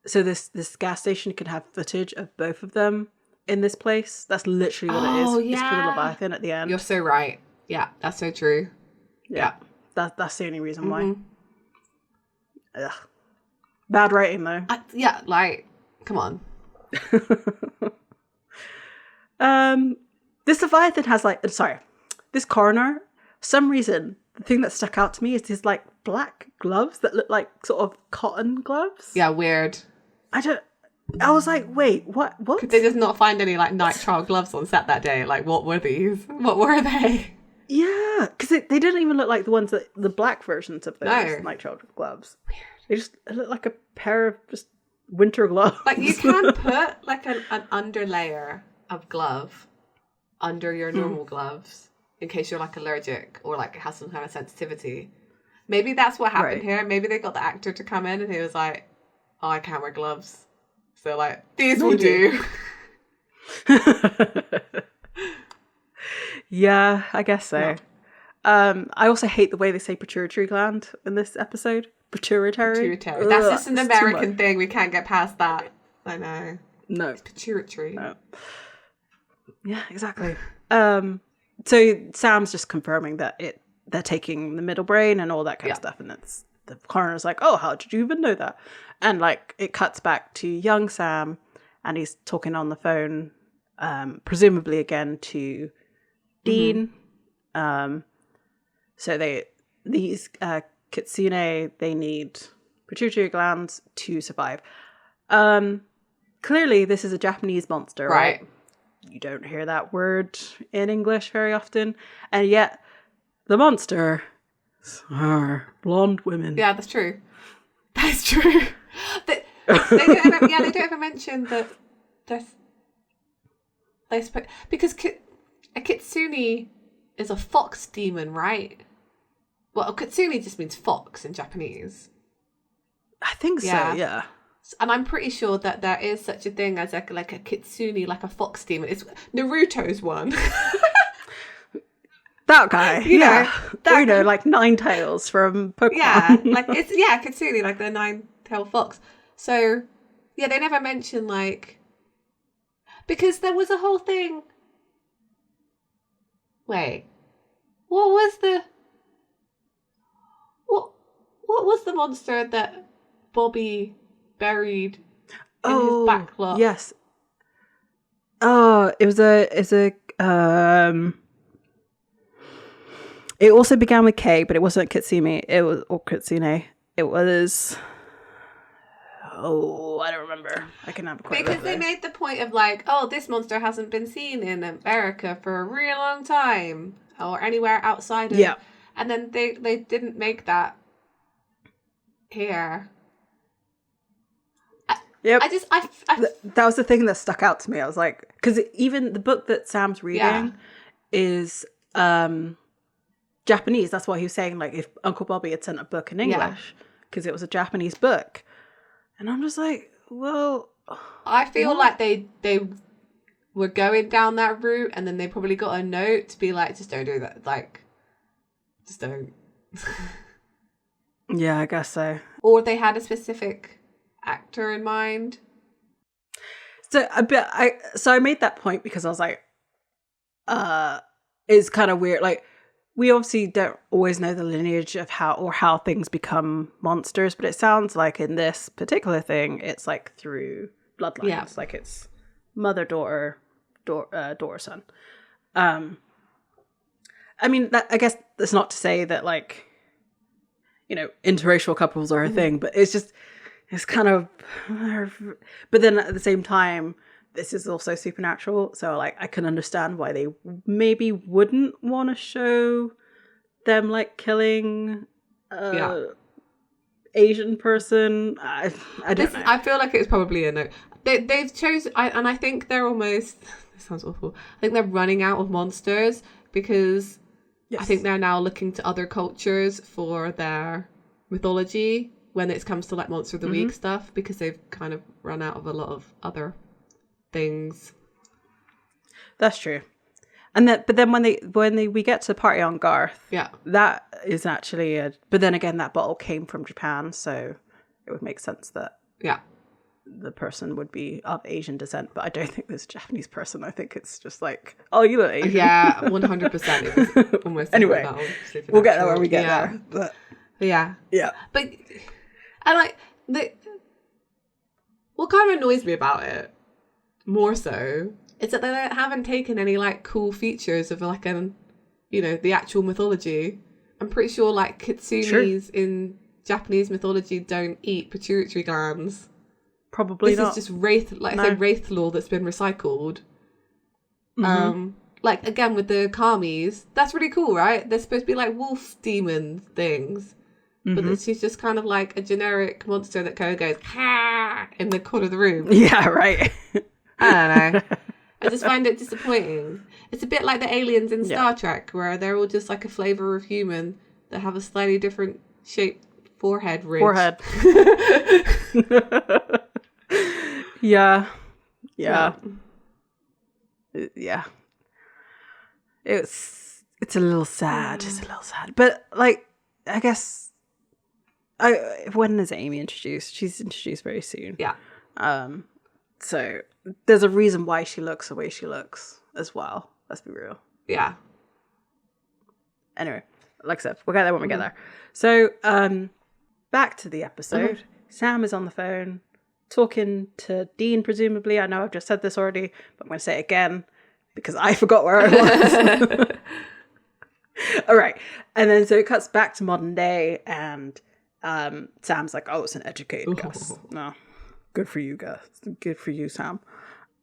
so this gas station can have footage of both of them in this place. That's literally what it is. Yeah. It's for the Leviathan at the end. You're so right. Yeah, that's so true. Yeah. That's the only reason why. Ugh. Bad writing though. Come on. This Leviathan has this coroner, for some reason, the thing that stuck out to me is his black gloves that look like sort of cotton gloves. Yeah, weird. I was like, wait, what? Could they just not find any nitrile gloves on set that day? What were these? What were they? Yeah, because they didn't even look like the ones that the black versions of those nitrile gloves. Weird. They just look like a pair of just winter gloves. Like, you can put like an underlayer of glove under your normal gloves in case you're like allergic or like has some kind of sensitivity. Maybe that's what happened here. Maybe they got the actor to come in and he was like, oh, I can't wear gloves. So like, these will do. Yeah, I guess so. Yeah. I also hate the way they say pituitary gland in this episode. Pituitary. Pituitary. That's just an it's too American much. thing. We can't get past that. I know. No. It's pituitary. No. Yeah, exactly. So Sam's just confirming that they're taking the middle brain and all that kind of stuff, and it's the coroner's like, oh, how did you even know that? And like it cuts back to young Sam, and he's talking on the phone, presumably again to Dean. So these kitsune, they need pituitary glands to survive. Clearly this is a Japanese monster, right? You don't hear that word in English very often, and yet the monster are blonde women. Yeah, that's true. That's true. They don't ever mention that because a kitsune is a fox demon, right? Well, kitsune just means fox in Japanese. I think so, yeah. And I'm pretty sure that there is such a thing as like a kitsune, like a fox demon. It's Naruto's one. That guy, like Ninetales from Pokemon. Yeah, like it's kitsune, like the 9-tailed fox. So yeah, they never mention like because there was a whole thing. Wait, what was the monster that Bobby buried in his back lot? Yes. Oh, it was a it also began with K, but it wasn't Kitsune. It was Kitsune. It was I don't remember. I can have quite because they made the point of like, oh, this monster hasn't been seen in America for a really long time or anywhere outside of and then they didn't make that here. Yep. That was the thing that stuck out to me. I was like, because even the book that Sam's reading is Japanese. That's why he was saying, like, if Uncle Bobby had sent a book in English, because it was a Japanese book. And I'm just like, well, I feel like they were going down that route, and then they probably got a note to be like, just don't do that. Like, just don't. Yeah, I guess so. Or they had a specific actor in mind. So I made that point because I was like, it's kind of weird. Like, we obviously don't always know the lineage of how things become monsters, but it sounds like in this particular thing, it's like through bloodlines. Yeah. Like it's mother, daughter, son. I mean, I guess that's not to say that, like, you know, interracial couples are a thing, but it's kind of, but then at the same time, this is also supernatural. So, like, I can understand why they maybe wouldn't want to show them, like, killing Asian person. I don't know. I feel like it's probably a no. They've chosen, and I think they're almost, this sounds awful, I think they're running out of monsters because I think they're now looking to other cultures for their mythology when it comes to, like, Monster of the Week stuff, because they've kind of run out of a lot of other things. That's true. And then, but then when we get to Party on Garth, that is actually but then again, that bottle came from Japan, so it would make sense that the person would be of Asian descent, but I don't think there's a Japanese person. I think it's just like, oh, you look Asian. Yeah, 100%. Almost anyway, we'll get there when we get there. But yeah. But I like what kind of annoys me about it more so is that they haven't taken any, like, cool features of, like, the actual mythology. I'm pretty sure, like, kitsunes in Japanese mythology don't eat pituitary glands. Probably not. This is just wraith lore that's been recycled. Like, again, with the kamis, that's really cool, right? They're supposed to be like wolf demon things. but that she's just kind of like a generic monster that kind of goes ha in the corner of the room. Yeah, right. I don't know. I just find it disappointing. It's a bit like the aliens in Star Trek, where they're all just like a flavour of human that have a slightly different shaped forehead ridge. Yeah. It's a little sad. It's a little sad. But like, I guess when is Amy introduced? She's introduced very soon. Yeah. So there's a reason why she looks the way she looks as well. Let's be real. Yeah. Anyway, like I said, we'll get there when we get there. So, back to the episode. Sam is on the phone talking to Dean, presumably. I know I've just said this already, but I'm going to say it again because I forgot where I was. All right. And then so it cuts back to modern day, and Sam's like, oh, it's an educated Gus. No. Good for you, Gus. Good for you, Sam.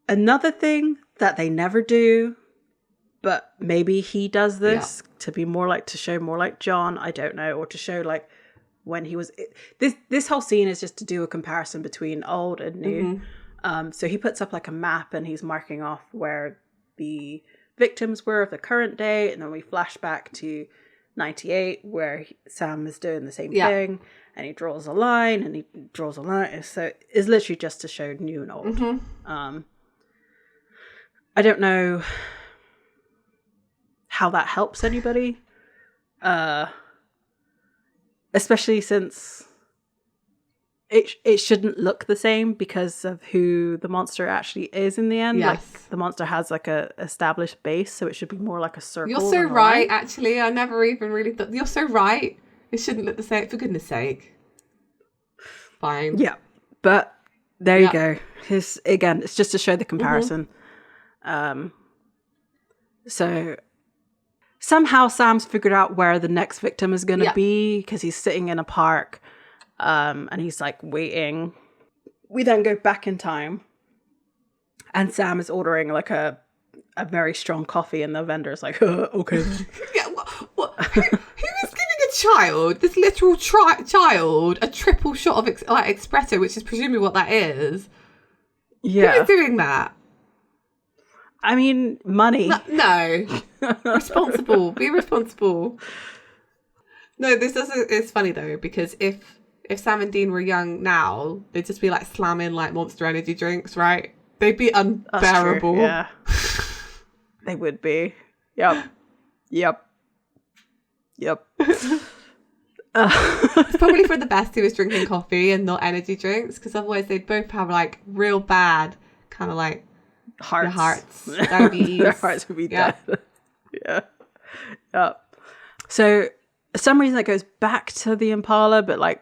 Another thing that they never do, but maybe he does this to be more like, to show more like John, I don't know, or to show like when he was, this whole scene is just to do a comparison between old and new. So he puts up like a map and he's marking off where the victims were of the current day, and then we flash back to 98 where Sam is doing the same thing, and he draws a line and he draws a line. So it's literally just to show new and old. I don't know how that helps anybody, especially since it shouldn't look the same because of who the monster actually is in the end. Like the monster has like a established base, so it should be more like a circle. You're so right, actually. I never even really thought. You're so right. It shouldn't look the same, for goodness sake. Fine. Yeah, but there you go. Again, it's just to show the comparison. So somehow Sam's figured out where the next victim is going to be because he's sitting in a park. And he's like waiting. We then go back in time, and Sam is ordering like a very strong coffee, and the vendor's like, okay then. What? Who is giving a child, this literal child, a triple shot of espresso, which is presumably what that is? Yeah. Who is doing that? I mean, money. No. Responsible. Be responsible. No, it's funny though, because if Sam and Dean were young now, they'd just be like slamming like Monster Energy drinks, right? They'd be unbearable. Yeah. They would be. Yep. It's probably for the best he was drinking coffee and not energy drinks, because otherwise they'd both have like real bad kind of like hearts. Diabetes. Their hearts would be dead. Yeah. So for some reason it goes back to the Impala, but like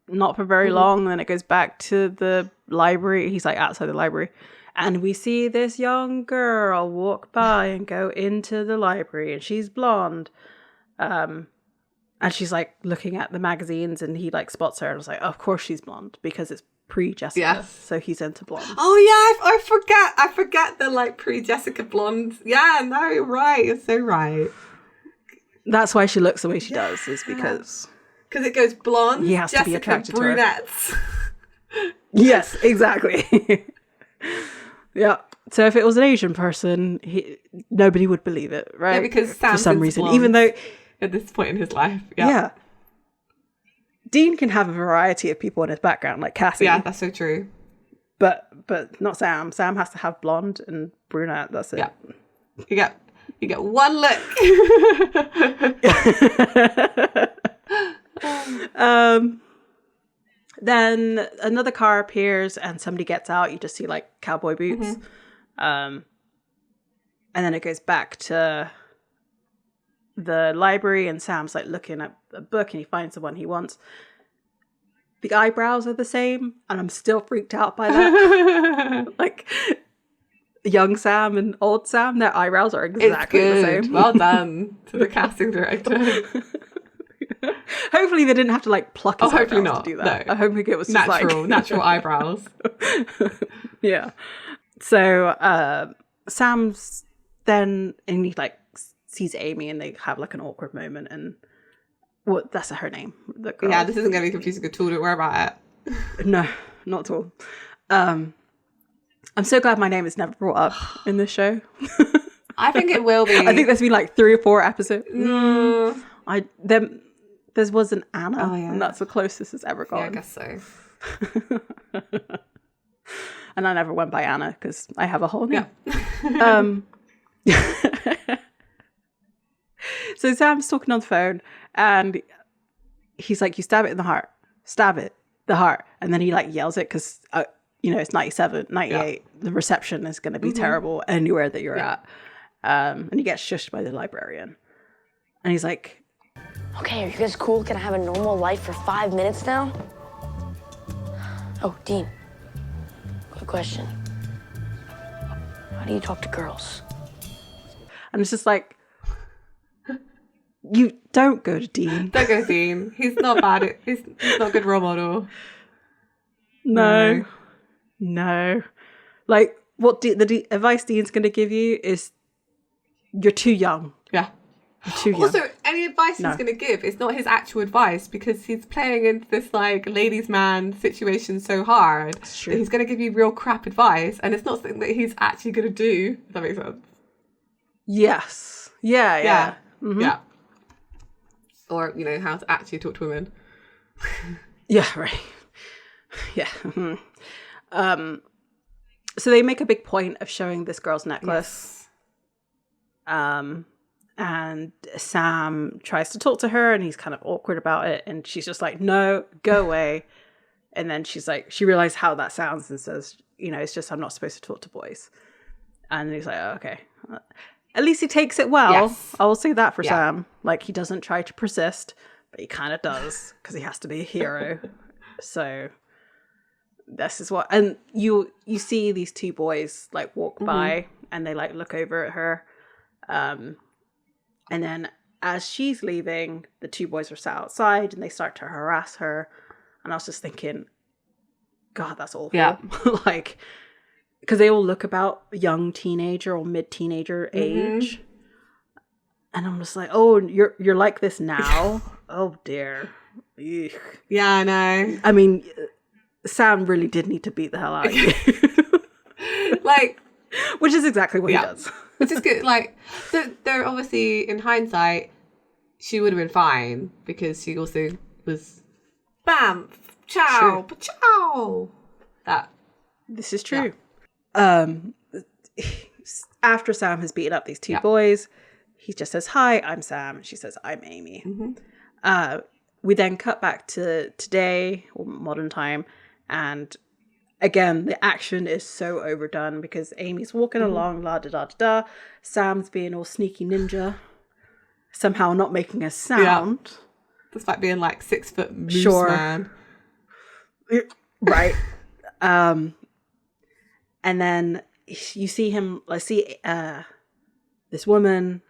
not for very long. Then it goes back to the library. He's like outside the library, and we see this young girl walk by and go into the library, and she's blonde. And she's like looking at the magazines, and he like spots her and was like, oh, of course she's blonde because it's pre-Jessica. Yes. So he's into blonde. Oh yeah, I forget the like pre-Jessica blonde. Yeah, no, right. You're so right. That's why she looks the way she does, is because it goes blonde. He has to be attracted to her. Brunettes. Yes, exactly. Yeah. So if it was an Asian person, nobody would believe it, right? Yeah, because Sam's for some reason, blonde even though at this point in his life, yeah. Dean can have a variety of people in his background, like Cassie. Yeah, that's so true. But not Sam. Sam has to have blonde and brunette. That's it. Yeah. You get one look. Then another car appears and somebody gets out. You just see like cowboy boots. And then it goes back to the library, and Sam's like looking at a book and he finds the one he wants. The eyebrows are the same, and I'm still freaked out by that. Like young Sam and old Sam, their eyebrows are exactly the same. Well done to the casting director. Hopefully they didn't have to like pluck his eyebrows to do that. No. I hope it was just natural eyebrows. Yeah. So Sam's then, and he like sees Amy, and they have like an awkward moment, and Well, that's her name. The girl. Yeah, this isn't going to be confusing at all. Don't worry about it. No, not at all. I'm so glad my name is never brought up in this show. I think it will be. I think there's been like 3 or 4 episodes. No. There was an Anna, Oh, yeah. and that's the closest it's ever Yeah, I gone. guess so. And I never went by Anna because I have a whole name. Yeah. So Sam's talking on the phone, and he's like, "You stab it in the heart. Stab it, the heart." And then he like yells it because, it's 97, 98. Yeah. The reception is going to be terrible anywhere that you're at. And he gets shushed by the librarian. And he's like, "Okay, are you guys cool? Can I have a normal life for 5 minutes now?" Oh, Dean, quick question. How do you talk to girls? and it's just like, you don't go to Dean. Don't go to Dean. He's not bad. He's not a good role model. No. Like, what the advice Dean's going to give you is, you're too young. Yeah. You're too young. Also, any advice he's going to give is not his actual advice, because he's playing into this like ladies' man situation so hard that he's going to give you real crap advice, and it's not something that he's actually going to do. If that makes sense. Yes. Yeah. Mm-hmm. Yeah. Or how to actually talk to women. Yeah. Right. Yeah. Mm-hmm. So they make a big point of showing this girl's necklace. Yes. And Sam tries to talk to her, and he's kind of awkward about it. And she's just like, "No, go away." And then she's like, she realized how that sounds and says, "It's just, I'm not supposed to talk to boys." And he's like, "Oh, okay." At least he takes it well. Yes. I will say that for Sam. Like, he doesn't try to persist, but he kind of does, because he has to be a hero. So this is what, and you see these 2 boys like walk by, and they like look over at her. And then as she's leaving, the 2 boys are sat outside, and they start to harass her. And I was just thinking, God, that's awful. Yeah. Like, because they all look about young teenager or mid-teenager age. And I'm just like, oh, you're like this now? Oh, dear. Eugh. Yeah, I know. I mean, Sam really did need to beat the hell out of you. Like, which is exactly what he does. Which is good. Like, they're obviously, in hindsight, she would have been fine, because she also was bam, chow, chow. That. This is true. Yeah. After Sam has beaten up these 2 boys, he just says, "Hi, I'm Sam." And she says, "I'm Amy." We then cut back to today, or modern time, and again, the action is so overdone, because Amy's walking along, la da da da da. Sam's being all sneaky ninja, somehow not making a sound. Yeah. Despite being like 6 foot moose man. Right. And then you see him, this woman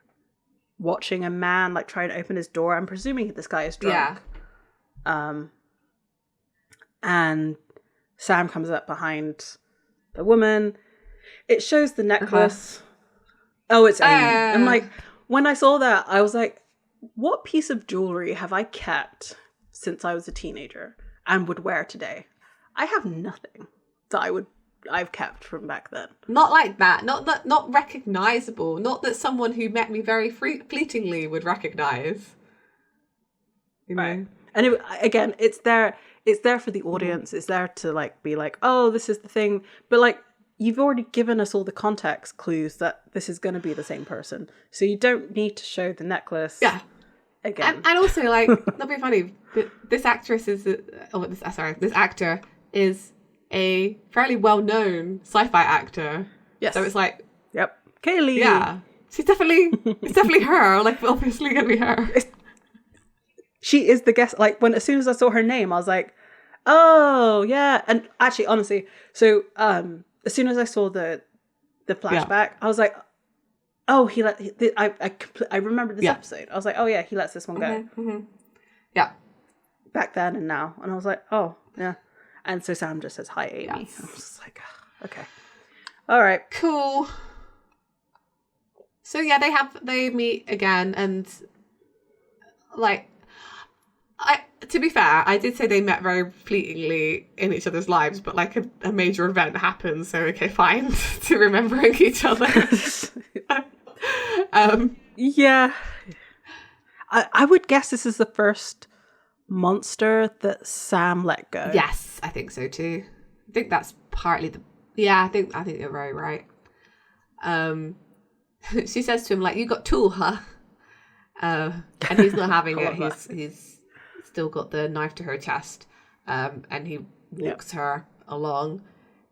watching a man like trying to open his door. I'm presuming this guy is drunk. Yeah. And Sam comes up behind the woman. It shows the necklace. Oh, it's Amy. And like, when I saw that, I was like, what piece of jewelry have I kept since I was a teenager and would wear today? I have nothing that I've kept from back then. Not like that. Not recognizable. Not that someone who met me very fleetingly would recognize. Right. And again, it's there for the audience. It's there to like be like, oh, this is the thing. But like, you've already given us all the context clues that this is going to be the same person. So you don't need to show the necklace. Yeah. Again. And also, like, not be funny, this actress is, this actor is a fairly well-known sci-fi actor. Yes. So it's like, yep, Kaylee. Yeah. It's definitely her. Like, obviously going to be her. She is the guest. Like, as soon as I saw her name, I was like, oh, yeah. And actually, honestly, so as soon as I saw the flashback, I was like, oh, I remember this episode. I was like, oh, yeah, he lets this one go. Mm-hmm. Yeah. Back then and now. And I was like, oh, yeah. And so Sam just says, hi, Amy. Yes. I was just like, oh, okay. All right. Cool. So, yeah, they meet again, and, like, To be fair, I did say they met very fleetingly in each other's lives, but like a major event happened, so okay, fine, to remembering each other. Yeah. I would guess this is the first monster that Sam let go. Yes, I think so too. I think that's partly I think you're very right. She says to him, like, you got tool, huh? And he's not having it. He's still got the knife to her chest. And he walks her along,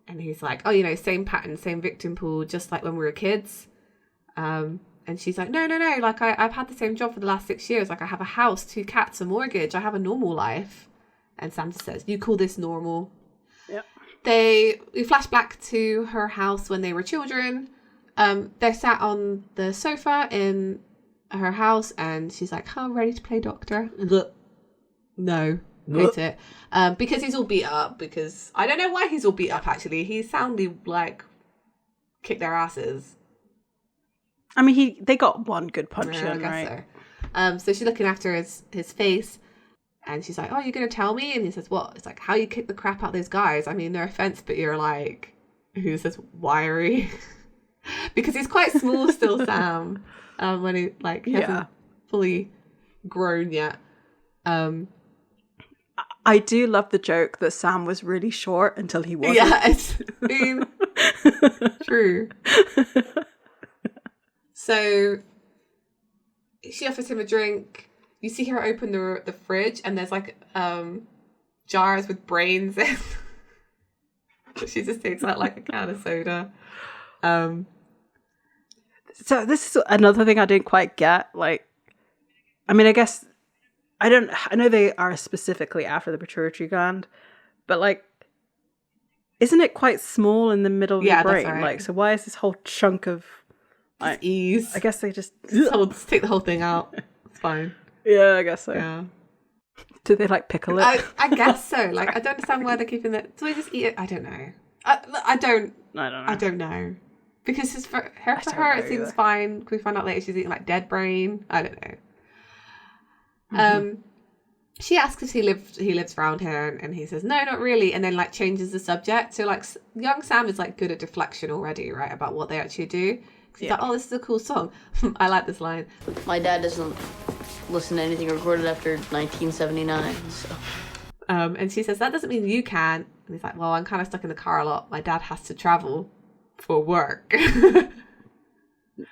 and he's like, oh, same pattern, same victim pool, just like when we were kids. And she's like, no, like I've had the same job for the last 6 years. Like I have a house, 2 cats, a mortgage. I have a normal life. And Sam just says, you call this normal? Yep. We flash back to her house when they were children. They're sat on the sofa in her house, and she's like, oh, ready to play doctor? No. Hate it. Because he's all beat up, because I don't know why he's all beat up, actually. He sounded like kick their asses. I mean, they got one good punch in, I guess right? so. So she's looking after his face, and she's like, oh, you're going to tell me? And he says, what? It's like, how you kick the crap out of those guys? I mean, no offense, but you're like, who's this wiry? Because he's quite small still, Sam, when he hasn't fully grown yet. I do love the joke that Sam was really short until he wasn't. Yeah, it's true. So she offers him a drink. You see her open the fridge, and there's like jars with brains in. She just takes out like a can of soda. So this is another thing I didn't quite get. Like, I mean, I guess I know they are specifically after the pituitary gland, but like, isn't it quite small in the middle of the brain? That's right. Like, so why is this whole chunk of like, ease? I guess they just take the whole thing out. It's fine. Yeah, I guess so. Yeah. Do they like pickle it? I guess so. Like, I don't understand why they're keeping it. Do they just eat it? I don't know. I don't know. Because for her, it seems fine. Can we find out later she's eating like dead brain? I don't know. Mm-hmm. She asks if he lives around here, and he says no, not really, and then like changes the subject. So like young Sam is like good at deflection already, right, about what they actually do. He's like, oh, this is a cool song. I like this line. My dad doesn't listen to anything recorded after 1979. So. And she says that doesn't mean you can. And he's like, well, I'm kind of stuck in the car a lot. My dad has to travel for work.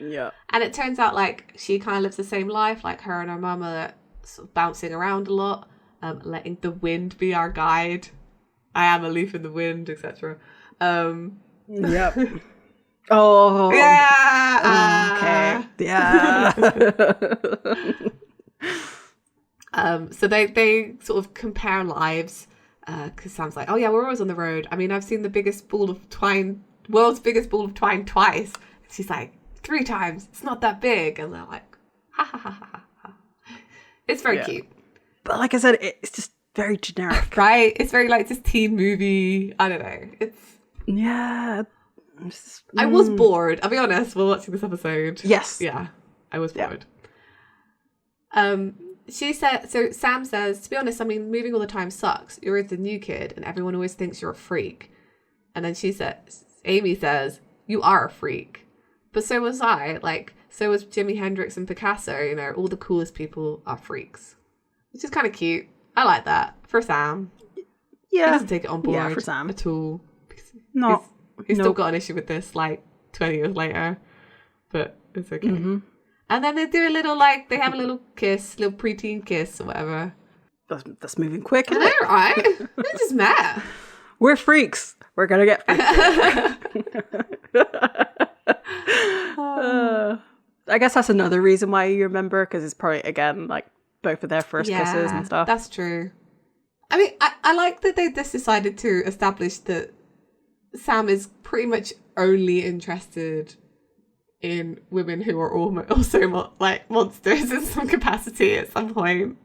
Yeah. And it turns out like she kind of lives the same life. Like her and her mum are sort of bouncing around a lot, letting the wind be our guide. I am a leaf in the wind, etc. Yep. Oh. Yeah. Okay. Yeah. So they sort of compare lives, because Sam's like, oh yeah, we're always on the road. I mean, I've seen the biggest ball of twine, world's biggest ball of twine twice. And she's like, 3 times. It's not that big. And they're like, ha ha ha ha ha. It's very cute. But like I said, it's just very generic. Right? It's very like this teen movie. I don't know. Yeah. I was bored. I'll be honest while watching this episode. Yes. Yeah. I was bored. She said, so Sam says, to be honest, I mean, moving all the time sucks. You're always the new kid and everyone always thinks you're a freak. And then Amy says, you are a freak. But so was I. Like, so was Jimi Hendrix and Picasso. You know, all the coolest people are freaks. Which is kind of cute. I like that. For Sam. Yeah. He doesn't take it on board for Sam. at all. No. He's still got an issue with this, like, 20 years later. But it's okay. Mm-hmm. And then they do they have a little kiss, little preteen kiss or whatever. That's moving quick, isn't I it? know, right? They just met. We're freaks. We're going to get freaks. I guess that's another reason why you remember, because it's probably, again, like, both of their first kisses and stuff. That's true. I mean, I like that they just decided to establish that Sam is pretty much only interested in women who are also like monsters in some capacity at some point.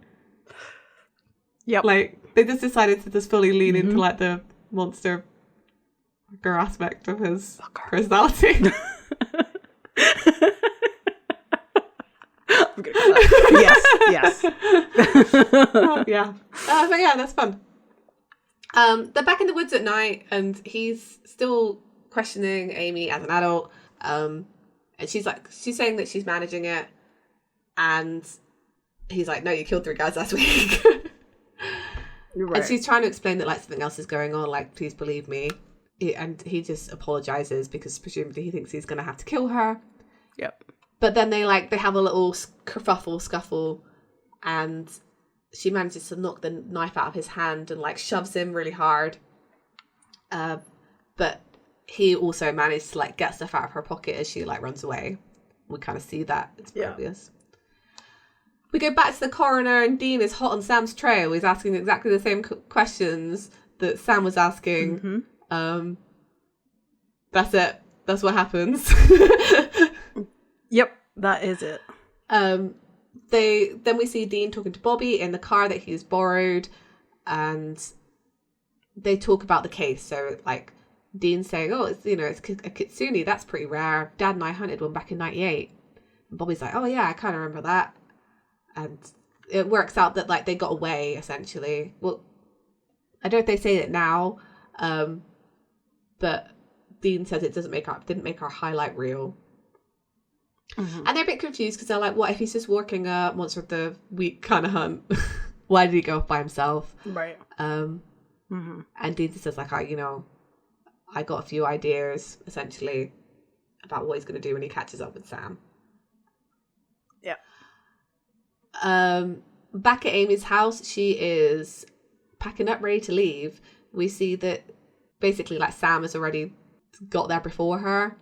Yep. Like, they just decided to just fully lean into like the monster aspect of his personality. Yes. Yeah. But yeah, that's fun. They're back in the woods at night, and he's still questioning Amy as an adult. And she's saying that she's managing it, and he's like, "No, you killed 3 guys last week." You're right. And she's trying to explain that like something else is going on. Like, please believe me. And he just apologizes because presumably he thinks he's going to have to kill her. Yep. But then they have a little scuffle, and she manages to knock the knife out of his hand and like shoves him really hard. But he also managed to like get stuff out of her pocket as she like runs away. We kind of see that. It's obvious. We go back to the coroner, and Dean is hot on Sam's trail. He's asking exactly the same questions that Sam was asking. Mm-hmm. That's it. That's what happens. Yep, that is it. Then we see Dean talking to Bobby in the car that he's borrowed, and they talk about the case. So like Dean's saying, "Oh, it's a kitsune. That's pretty rare. Dad and I hunted one back in '98." And Bobby's like, "Oh yeah, I kind of remember that." And it works out that like they got away essentially. Well, I don't know if they say it now, but Dean says it didn't make our highlight reel. Mm-hmm. And they're a bit confused because they're like, what if he's just working a monster of the week kind of hunt? Why did he go off by himself? Right. And Dean says like, I got a few ideas essentially about what he's going to do when he catches up with Sam. Yeah. Back at Amy's house, she is packing up, ready to leave. We see that basically like Sam has already got there before her.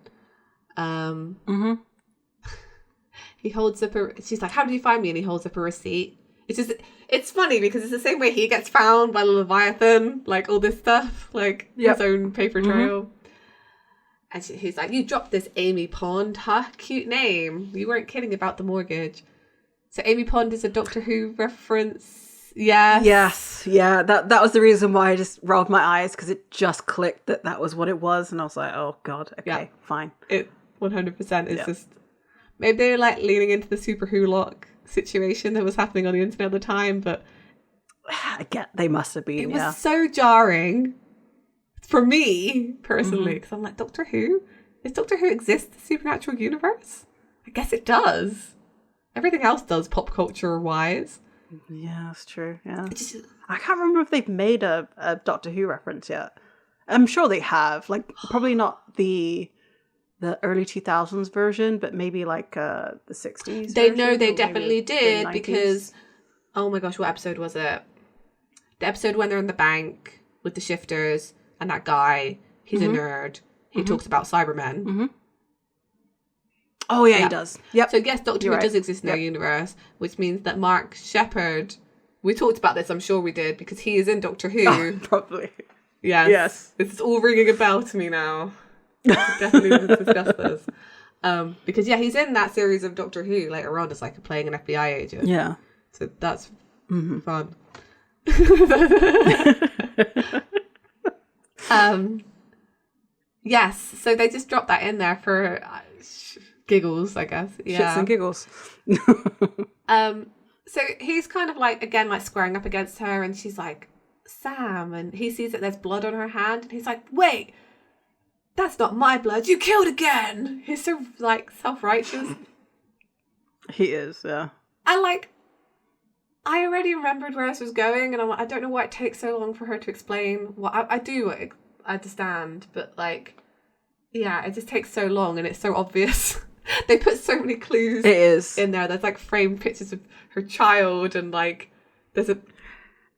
He holds up she's like, "How did you find me?" And he holds up a receipt. It's funny because it's the same way he gets found by the Leviathan, like all this stuff, like his own paper trail. And he's like, "You dropped this Amy Pond, huh? Cute name. You weren't kidding about the mortgage." So Amy Pond is a Doctor Who reference. Yes. Yeah. That was the reason why I just rolled my eyes, because it just clicked that was what it was, and I was like, "Oh God, okay, fine." It 100% is just maybe they're like leaning into the Super Who lock situation that was happening on the internet at the time, but I get they must have been. It was so jarring for me personally because I'm like, Doctor Who? Does Doctor Who exist in the supernatural universe? I guess it does. Everything else does, pop culture wise. Yeah, that's true. Yeah, I can't remember if they've made a Doctor Who reference yet. I'm sure they have. Like, probably not the early 2000s version, but maybe like the 60s. They definitely did, because oh my gosh, what episode was it? The episode when they're in the bank with the shifters and that guy. He's a nerd. He talks about Cybermen. Oh yeah, he does. Yep. So yes, Doctor Who does exist in their universe, which means that Mark Sheppard, we talked about this, I'm sure we did, because he is in Doctor Who. Oh, probably. Yes. It's all ringing a bell to me now. Definitely need to discuss this. Because he's in that series of Doctor Who later on as like playing an FBI agent. Yeah. So that's fun. Yes, so they just dropped that in there for giggles, I guess. Yeah. Shits and giggles. So he's kind of like, again, like squaring up against her, and she's like, "Sam," and he sees that there's blood on her hand, and he's like, "Wait, that's not my blood. You killed again." He's so like self-righteous. He is, yeah. And like, I already remembered where this was going, and I'm like, I don't know why it takes so long for her to explain what I do understand, but like, yeah, it just takes so long, and it's so obvious. They put so many clues in there. There's like framed pictures of her child, and like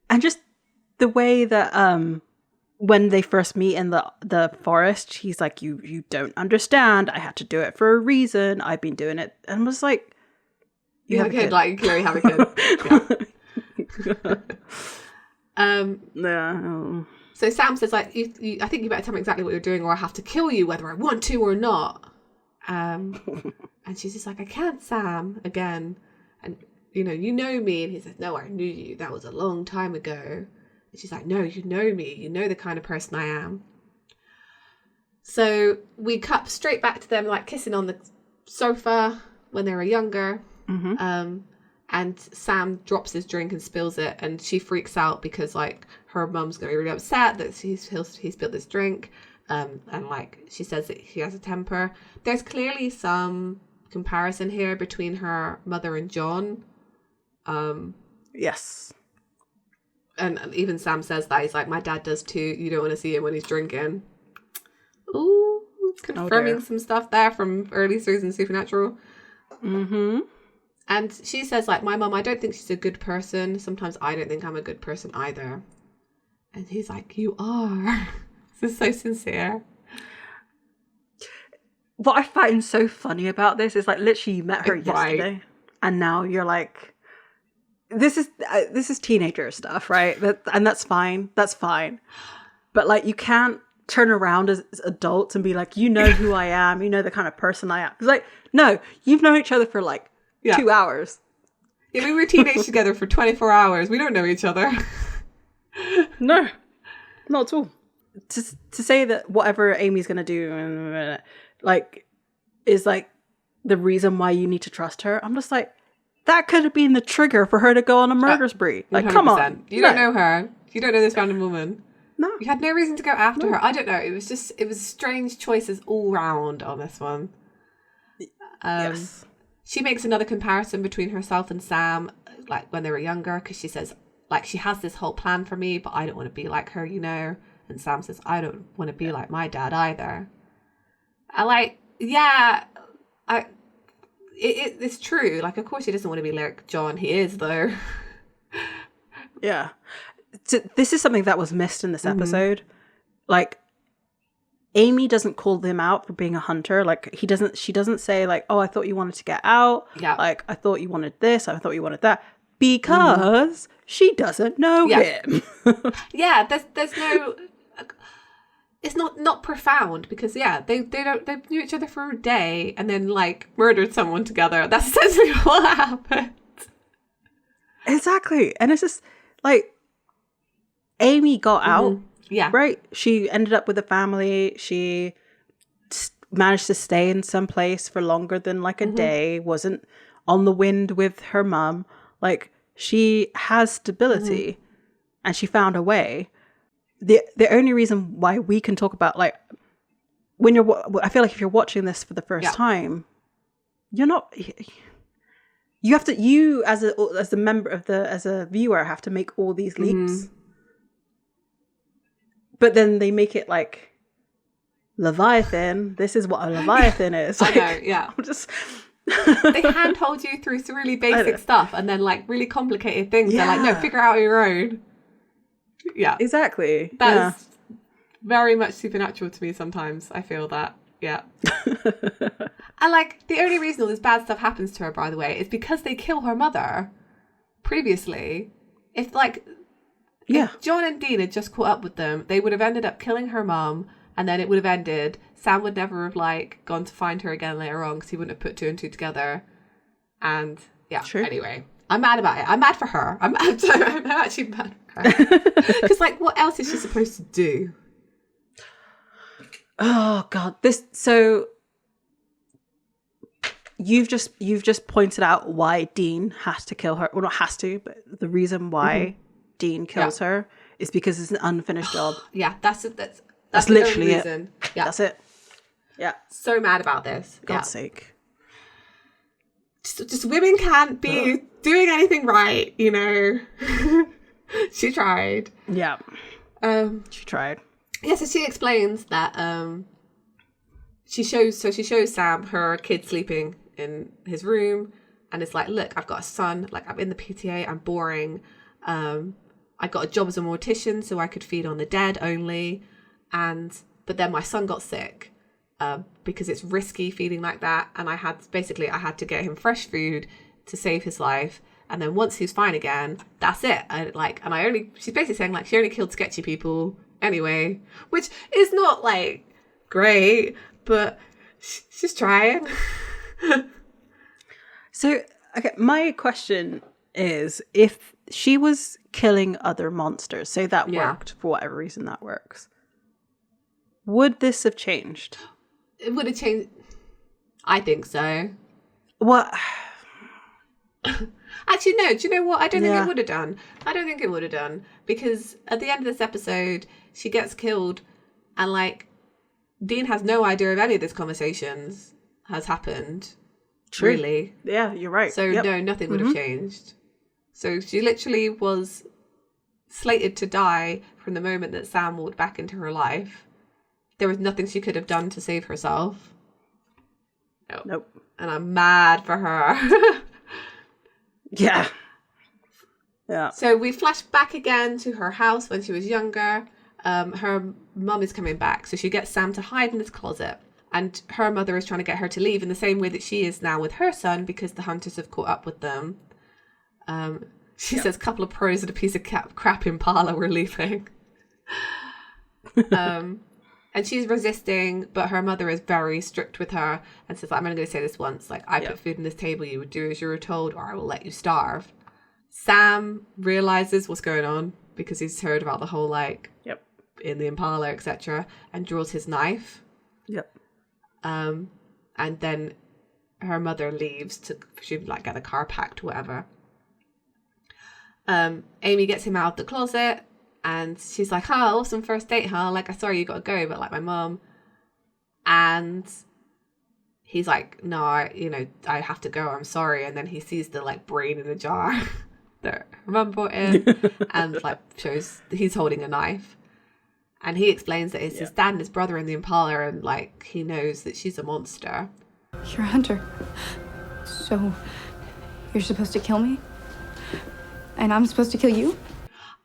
and just the way that when they first meet in the forest, he's like, you don't understand. I had to do it for a reason. I've been doing it, and I was like, you have a kid. Like, you clearly have a kid. Yeah. So Sam says, like, I think you better tell me exactly what you're doing, or I have to kill you, whether I want to or not. And she's just like, "I can't, Sam," again. And, you know me. And he says, "No, I knew you. That was a long time ago." And she's like, "No, you know me. You know the kind of person I am." So we cut straight back to them, like, kissing on the sofa when they were younger. And Sam drops his drink and spills it, and she freaks out because like her mum's gonna be really upset that he's spilled this drink, and like she says that he has a temper. There's clearly some comparison here between her mother and John. Yes. And even Sam says that he's like, my dad does too. You don't want to see him when he's drinking. Ooh, it's confirming some stuff there from early season Supernatural. Mm-hmm. And she says, like, my mum, I don't think she's a good person. Sometimes I don't think I'm a good person either. And he's like, you are. This is so sincere. What I find so funny about this is, like, literally you met her yesterday, and now you're like, this is teenager stuff, right? And that's fine. That's fine. But, like, you can't turn around as adults and be like, you know who I am. You know the kind of person I am. It's like, no, you've known each other for, like, 2 hours. Yeah, we were teenagers together for 24 hours. We don't know each other. No, not at all. To say that whatever Amy's going to do, like, is, like, the reason why you need to trust her, I'm just like, that could have been the trigger for her to go on a murder spree. Like, 100%. Come on. You don't know her. You don't know this random woman. No. You had no reason to go after her. I don't know. It was strange choices all round on this one. Yes. She makes another comparison between herself and Sam, like when they were younger, because she says, like, she has this whole plan for me, but I don't want to be like her, you know? And Sam says, I don't want to be like my dad either. It's true. Like, of course he doesn't want to be like John. He is, though. Yeah. So this is something that was missed in this episode. Like, Amy doesn't call them out for being a hunter. Like, she doesn't say, like, oh, I thought you wanted to get out. Yeah. Like, I thought you wanted this. I thought you wanted that. Because she doesn't know him. Yeah, there's no... It's not profound because, yeah, they knew each other for a day and then, like, murdered someone together. That's essentially what happened. Exactly. And it's just, like, Amy got out. Yeah. Right? She ended up with a family. She managed to stay in some place for longer than, like, a day. Wasn't on the wind with her mum. Like, she has stability. And she found a way. The only reason why we can talk about, like, when I feel like if you're watching this for the first time, you're not, you have to, you as a member of as a viewer have to make all these leaps. But then they make it like Leviathan. This is what a Leviathan is. Like, I know, yeah. I'm just they handhold you through some really basic stuff and then, like, really complicated things. They're like, no, figure out on your own. Yeah. Exactly. That's very much supernatural to me sometimes. I feel that. Yeah. And, like, the only reason all this bad stuff happens to her, by the way, is because they kill her mother previously. If John and Dean had just caught up with them, they would have ended up killing her mum, and then it would have ended. Sam would never have, like, gone to find her again later on because he wouldn't have put two and two together. And, yeah, anyway. I'm mad about it. I'm mad for her. I'm actually mad for her. Because, like, what else is she supposed to do? Oh, God. So you've just pointed out why Dean has to kill her. Well, not has to, but the reason why Dean kills her is because it's an unfinished job. Yeah, that's literally the it. reason. Yeah. That's it. Yeah. So mad about this. God's sake. Just women can't be doing anything right, you know. She tried. Yeah. She tried. Yeah, so she explains that she shows Sam her kid sleeping in his room, and it's like, look, I've got a son, like, I'm in the PTA, I'm boring. I got a job as a mortician so I could feed on the dead only, but then my son got sick. Because it's risky feeding like that, and I had to get him fresh food to save his life, and then once he's fine again, that's it. She's basically saying, like, she only killed sketchy people anyway, which is not, like, great, but she's trying. So, okay, my question is, if she was killing other monsters, say that worked for whatever reason that works, would this have changed? It would have changed. I think so. What? Actually, no. Do you know what? I don't think Yeah. it would have done. I don't think it would have done, because at the end of this episode, she gets killed, and like Dean has no idea of any of these conversations has happened. True. Really. Yeah, you're right. So Yep. no, nothing would have changed. So she literally was slated to die from the moment that Sam walked back into her life. There was nothing she could have done to save herself. Nope. And I'm mad for her. Yeah. Yeah. So we flash back again to her house when she was younger. Her mum is coming back, so she gets Sam to hide in this closet. And her mother is trying to get her to leave in the same way that she is now with her son, because the hunters have caught up with them. She says, couple of pros and a piece of crap Impala, we're leaving. And she's resisting, but her mother is very strict with her and says, I'm only going to say this once. Like, I put food on this table, you would do as you were told, or I will let you starve. Sam realizes what's going on because he's heard about the whole, like, in the Impala, etc., and draws his knife. Yep. And then her mother leaves to, presumably, like, get the car packed, whatever. Amy gets him out of the closet. And she's like, oh, awesome first date, huh? Like, I'm sorry you got to go, but like my mum. And he's like, no, I have to go. I'm sorry. And then he sees the like brain in a jar that her mum brought in and like shows he's holding a knife. And he explains that it's his dad and his brother in the Impala, and like he knows that she's a monster. You're a hunter. So you're supposed to kill me? And I'm supposed to kill you?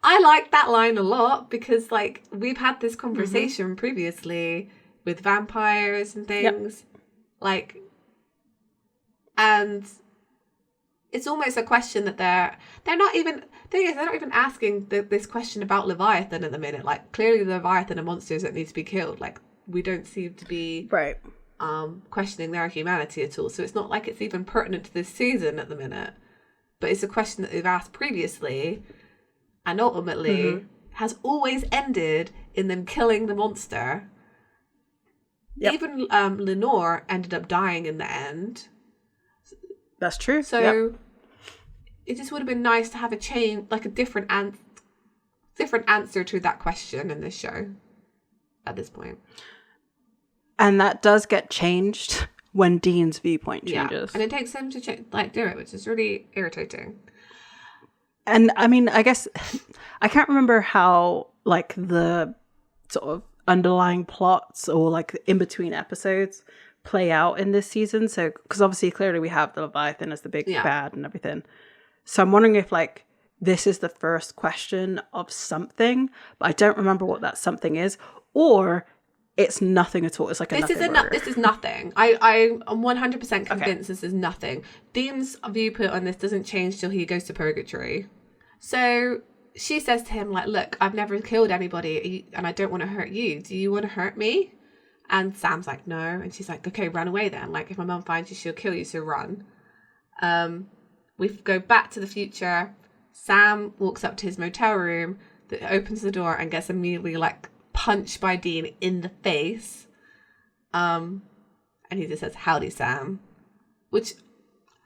I like that line a lot because, like, we've had this conversation previously with vampires and things. Like, and it's almost a question that they're not even asking this question about Leviathan at the minute. Like, clearly the Leviathan are monsters that need to be killed. Like, we don't seem to be questioning their humanity at all. So it's not like it's even pertinent to this season at the minute. But it's a question that they've asked previously. And ultimately has always ended in them killing the monster. Yep. Even Lenore ended up dying in the end. That's true. So it just would have been nice to have a change, like a different answer to that question in this show at this point. And that does get changed when Dean's viewpoint changes. And it takes him to do it, which is really irritating. And I mean, I guess I can't remember how like the sort of underlying plots or like the in-between episodes play out in this season. So, because obviously clearly we have the Leviathan as the big bad and everything. So I'm wondering if like this is the first question of something, but I don't remember what that something is, or it's nothing at all. It's like this is nothing. I'm 100% convinced this is nothing. Dean's viewpoint on this doesn't change till he goes to purgatory. So she says to him, like, look, I've never killed anybody and I don't want to hurt you. Do you want to hurt me? And Sam's like, no. And she's like, okay, run away then. Like, if my mum finds you, she'll kill you, so run. We go back to the future. Sam walks up to his motel room, that opens the door and gets immediately, like, punched by Dean in the face. And he just says, howdy, Sam. Which...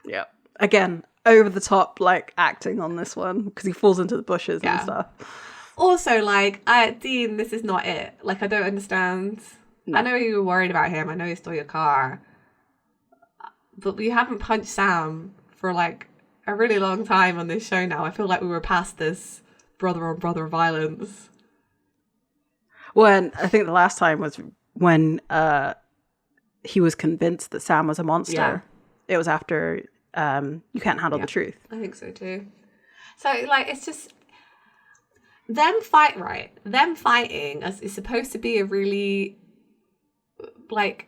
yeah. Again... over the top, like, acting on this one because he falls into the bushes and stuff. Also, like, Dean, this is not it. Like, I don't understand. No. I know you were worried about him. I know he stole your car. But we haven't punched Sam for, like, a really long time on this show now. I feel like we were past this brother-on-brother violence. Well, I think the last time was when he was convinced that Sam was a monster. Yeah. It was after... you can't handle the truth. I think so too. So like it's just them fighting is supposed to be a really like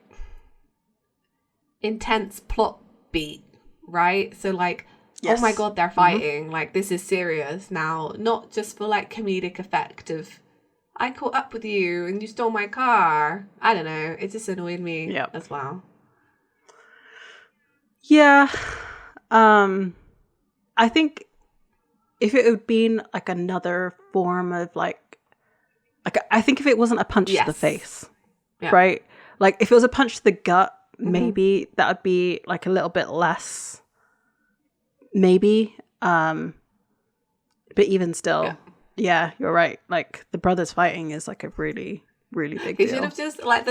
intense plot beat, right? So like oh my god, they're fighting, like this is serious now, not just for like comedic effect of I caught up with you and you stole my car. I don't know, it just annoyed me as well. Yeah. I think if it had been like another form of like I think if it wasn't a punch to the face, right? Like if it was a punch to the gut, maybe that would be like a little bit less maybe. But even still, yeah, you're right. Like the brothers fighting is like a really, really big deal. He should have just like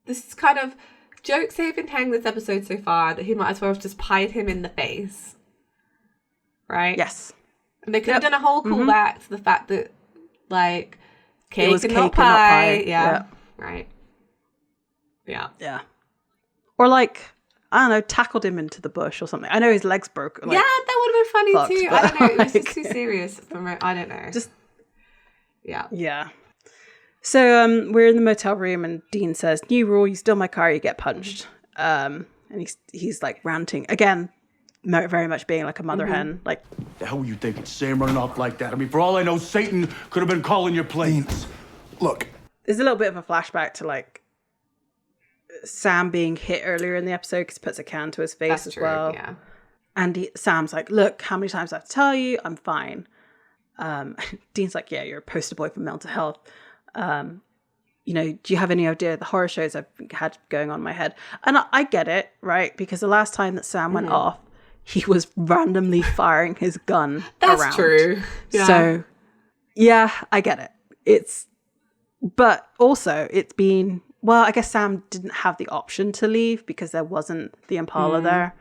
this kind of jokes they've been telling this episode so far that he might as well have just pied him in the face, right? Yes, and they could have done a whole callback to the fact that like cake and not cake and not pie. pie. Yeah, right. Yeah. Or like, I don't know, tackled him into the bush or something. I know his legs broke. Like, yeah, that would have been funny fucked, too. but I don't know. It was like- just too serious for me. I don't know. Just yeah. So we're in the motel room and Dean says, "New rule: you steal my car, you get punched." And he's like ranting again, very much being like a mother hen. Like, The hell were you thinking? Sam running off like that? I mean, for all I know, Satan could have been calling your planes. Look, there's a little bit of a flashback to like Sam being hit earlier in the episode because he puts a can to his face That's as true, well. yeah. And Sam's like, "Look, how many times do I have to tell you? I'm fine." Dean's like, "Yeah, you're a poster boy for mental health. You know, do you have any idea the horror shows I've had going on in my head?" And I get it, right? Because the last time that Sam went off, he was randomly firing his gun That's around. true. Yeah. So, yeah, I get it. But also it's been, well, I guess Sam didn't have the option to leave because there wasn't the Impala there,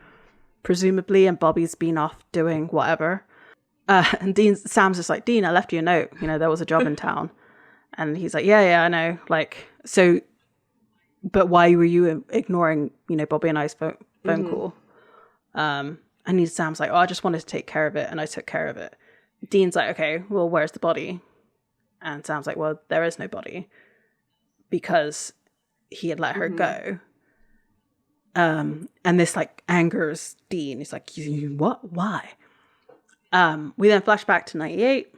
presumably, and Bobby's been off doing whatever. And Sam's just like, "Dean, I left you a note. You know, there was a job in town." And he's like, yeah, I know. Like, so, but why were you ignoring, you know, Bobby and I's phone call? And Sam's like, "Oh, I just wanted to take care of it. And I took care of it." Dean's like, "Okay, well, where's the body?" And Sam's like, "Well, there is no body because he had let her go." And this like angers Dean. He's like, "You what? Why?" We then flash back to 98.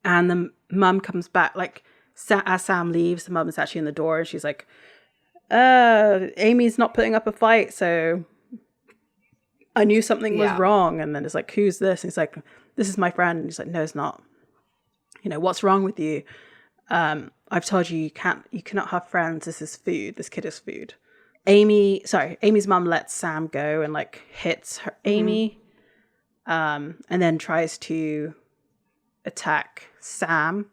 And the mum comes back, like, as Sam leaves, the mum is actually in the door, and she's like, "Amy's not putting up a fight, so I knew something was wrong." And then it's like, "Who's this?" And he's like, "This is my friend." And he's like, "No, it's not. You know, what's wrong with you? I've told you you cannot have friends. This is food. This kid is food." Amy's mum lets Sam go and, like, hits Amy, and then tries to attack Sam,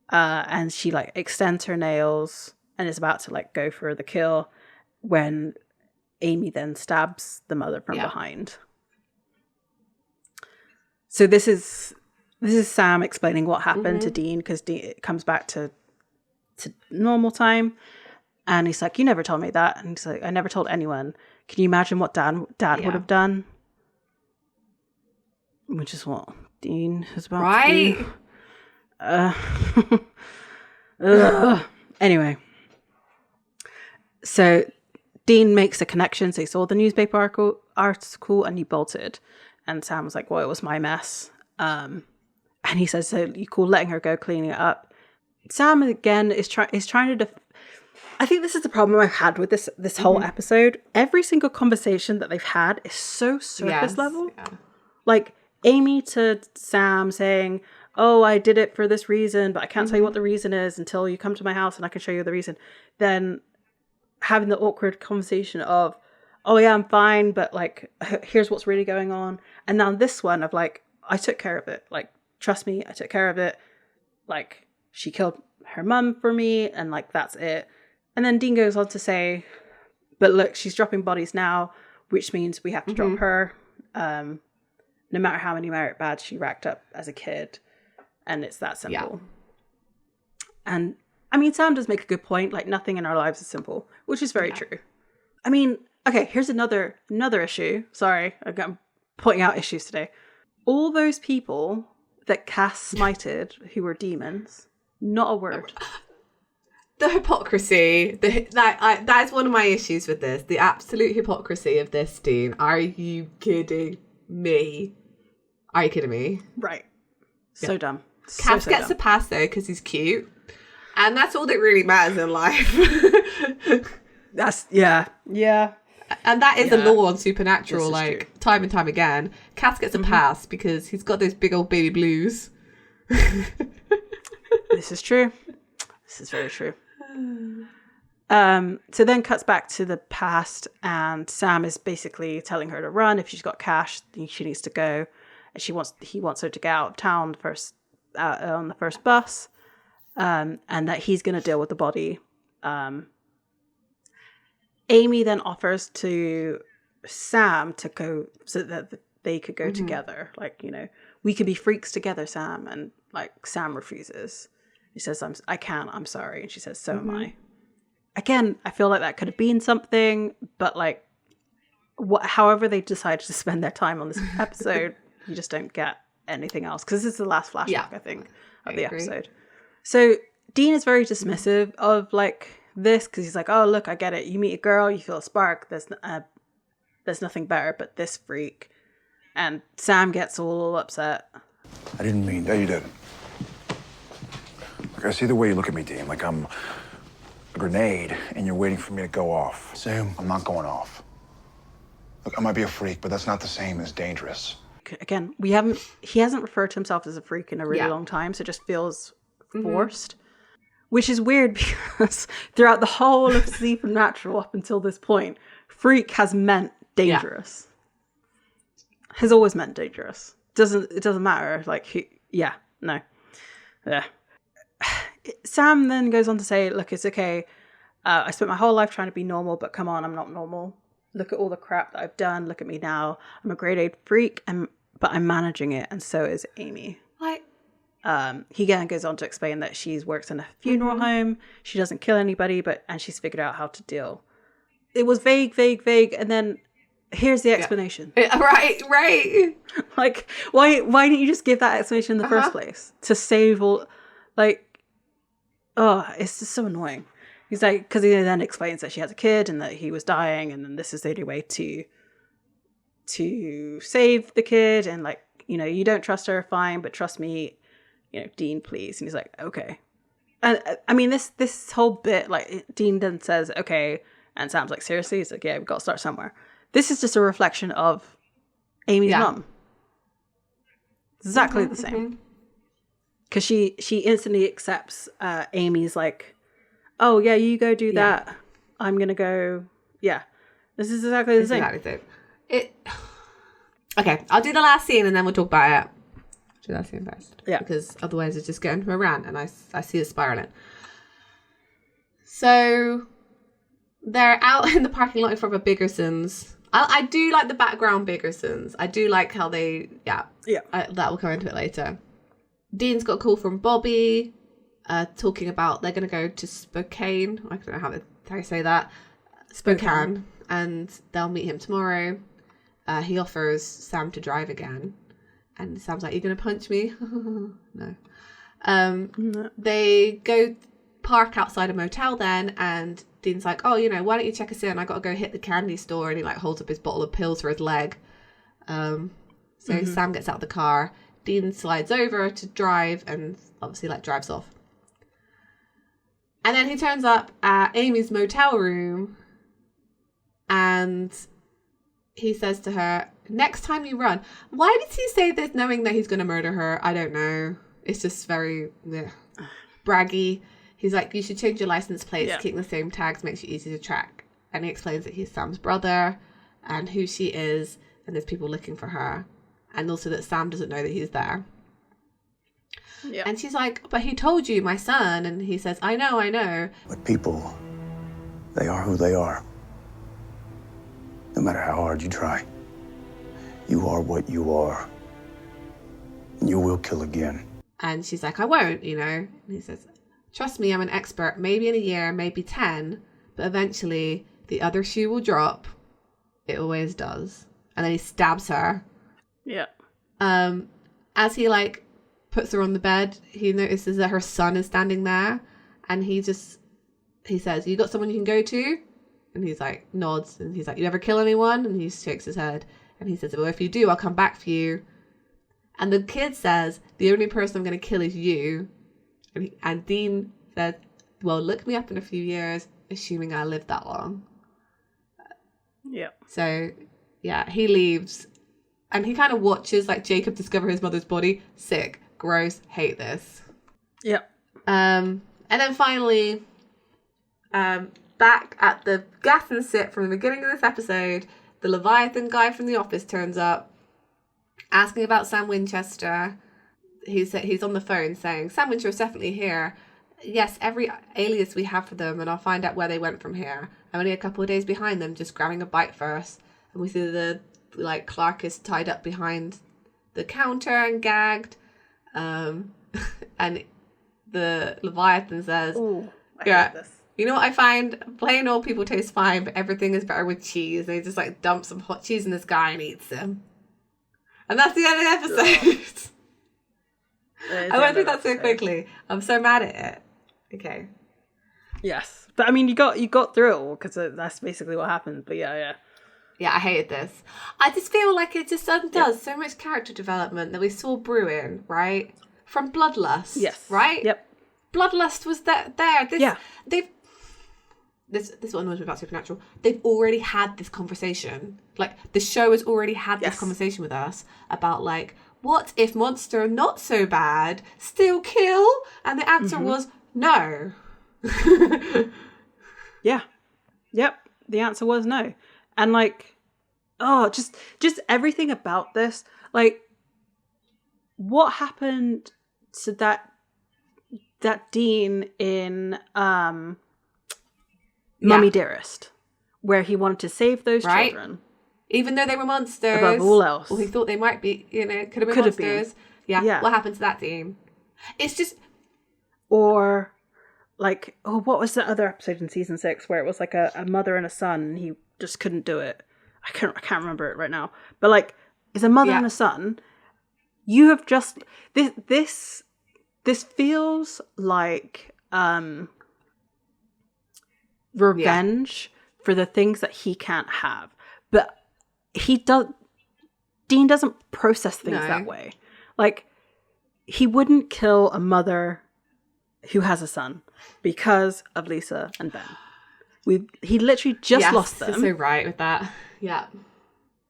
and she like extends her nails and is about to like go for the kill when Amy then stabs the mother from behind. So this is Sam explaining what happened to Dean, because it comes back to normal time, and he's like, "You never told me that." And he's like, "I never told anyone. Can you imagine what dad would have done?" Which is what Dean is about to do. Anyway, so Dean makes a connection. So he saw the newspaper article and he bolted. And Sam was like, "Well, it was my mess." And he says, "So you call letting her go cleaning it up?" Sam again is trying to. I think this is the problem I've had with this whole episode. Every single conversation that they've had is so surface level. Yeah. Like Amy to Sam saying, "Oh, I did it for this reason, but I can't tell you what the reason is until you come to my house and I can show you the reason." Then having the awkward conversation of, "Oh yeah, I'm fine, but like, here's what's really going on." And now this one of like, "I took care of it. Like, trust me, I took care of it. Like, she killed her mum for me, and like, that's it." And then Dean goes on to say, "But look, she's dropping bodies now, which means we have to drop her. No matter how many merit badges she racked up as a kid." And it's that simple. Yeah. And I mean, Sam does make a good point. Like, nothing in our lives is simple, which is very true. I mean, okay, here's another issue. Sorry, I'm pointing out issues today. All those people that Cass smited who were demons, not a word. The hypocrisy. That's one of my issues with this. The absolute hypocrisy of this, Dean. Are you kidding me? Are you kidding me? Right. So dumb. Cass gets a pass though because he's cute, and that's all that really matters in life. That's yeah. And that is a law on Supernatural, like true. Time and time again. Cass gets a pass because he's got those big old baby blues. This is true. This is very true. So then cuts back to the past, and Sam is basically telling her to run. If she's got cash, then she needs to go. And he wants her to get out of town first, on the first bus, and that he's going to deal with the body. Amy then offers to Sam to go so that they could go together. Like, you know, we could be freaks together, Sam. And like Sam refuses. He says, I'm sorry. And she says, so am I. Again, I feel like that could have been something, but like, however they decided to spend their time on this episode, you just don't get anything else. Because this is the last flashback, I think, of the episode. So Dean is very dismissive of like this, because he's like, oh, look, I get it. You meet a girl, you feel a spark. There's nothing better but this freak. And Sam gets all upset. I didn't mean that. You didn't. Look, I see the way you look at me, Dean. Like I'm a grenade, and you're waiting for me to go off. Sam, I'm not going off. Look, I might be a freak, but that's not the same as dangerous. Again, he hasn't referred to himself as a freak in a really long time, so it just feels forced. Which is weird because throughout the whole of Supernatural up until this point, freak has meant dangerous. Has always meant dangerous. It doesn't matter. Like, no. Sam then goes on to say, look, it's okay. I spent my whole life trying to be normal, but come on, I'm not normal. Look at all the crap that I've done. Look at me now. I'm a grade 8 freak, but I'm managing it, and so is Amy. Like, he again goes on to explain that she works in a funeral home. She doesn't kill anybody, and she's figured out how to deal. It was vague, and then here's the explanation. Right. Like, why didn't you just give that explanation in the first place? To save all, like, it's just so annoying. He's like, because he then explains that she has a kid and that he was dying, and then this is the only way to save the kid, and like, you know, you don't trust her, fine, but trust me, you know, Dean, please. And he's like, okay. And I mean, this whole bit, like, Dean then says, okay, and Sam's like, seriously? He's like, yeah, we've got to start somewhere. This is just a reflection of Amy's mum. Exactly the same. Because she instantly accepts Amy's like, oh, yeah, you go do that. I'm going to go. Yeah. This is exactly the same. Okay, I'll do the last scene and then we'll talk about it. I'll do that scene first. Yeah. Because otherwise it's just getting to a rant and I see it spiraling. So they're out in the parking lot in front of a Biggerson's. I do like the background Biggerson's. I do like how they, that will come into it later. Dean's got a call from Bobby talking about they're going to go to Spokane. I don't know how you say that. Spokane. And they'll meet him tomorrow. He offers Sam to drive again. And Sam's like, you're going to punch me? No. No. They go park outside a motel then, and Dean's like, oh, you know, why don't you check us in? I got to go hit the candy store. And he like holds up his bottle of pills for his leg. So Sam gets out of the car. Dean slides over to drive and obviously like drives off. And then he turns up at Amy's motel room and he says to her, next time you run. Why did he say this knowing that he's going to murder her? I don't know. It's just very braggy. He's like, you should change your license plates, keep the same tags, makes you easy to track. And he explains that he's Sam's brother and who she is, and there's people looking for her. And also that Sam doesn't know that he's there. Yeah. And she's like, but he told you, my son. And he says, I know. But people, they are who they are. No matter how hard you try. You are what you are. And you will kill again. And she's like, I won't, you know. And he says, trust me, I'm an expert. Maybe in a year, maybe 10. But eventually, the other shoe will drop. It always does. And then he stabs her. Yeah. As he like puts her on the bed, he notices that her son is standing there, and he says, you got someone you can go to? And he's like, nods, and he's like, you ever kill anyone? And he shakes his head, and he says, well, if you do, I'll come back for you. And the kid says, the only person I'm going to kill is you. And Dean said, well, look me up in a few years, assuming I live that long. Yeah. So, yeah, he leaves. And he kind of watches like Jacob discover his mother's body. Sick, gross, hate this. Yep. And then finally, back at the gas and sit from the beginning of this episode. The Leviathan guy from The Office turns up, asking about Sam Winchester. He's on the phone saying, Sam Winchester's definitely here. Yes, every alias we have for them, and I'll find out where they went from here. I'm only a couple of days behind them, just grabbing a bite first. And we see Clark is tied up behind the counter and gagged. And the Leviathan says, I hate this. You know what I find? Plain old people taste fine, but everything is better with cheese. And he just like dumps some hot cheese in this guy and eats him. And that's the end of the episode. I went through that so quickly. I'm so mad at it. Okay. Yes. But I mean, you got through it all because that's basically what happened. But yeah. Yeah, I hated this. I just feel like it just does so much character development that we saw brewing, right? From Bloodlust. Yes. Right? Yep. Bloodlust was there. This one was about Supernatural. They've already had this conversation. Like, the show has already had this conversation with us about, like, what if monster not so bad still kill? And the answer was no. Yeah. Yep. The answer was no. And, like, just everything about this. Like, what happened to that Dean in Mummy Dearest, where he wanted to save those children, even though they were monsters above all else. Well, he thought they might be, could have been monsters. Yeah. What happened to that Dean? It's just, or like, what was the other episode in season 6 where it was like a mother and a son, and he just couldn't do it? I can't remember it right now. But like, it's a mother and a son. You have just this feels like revenge for the things that he can't have, but Dean doesn't process things that way. Like, he wouldn't kill a mother who has a son because of Lisa and Ben. He literally just lost them. You're so right with that. Yeah.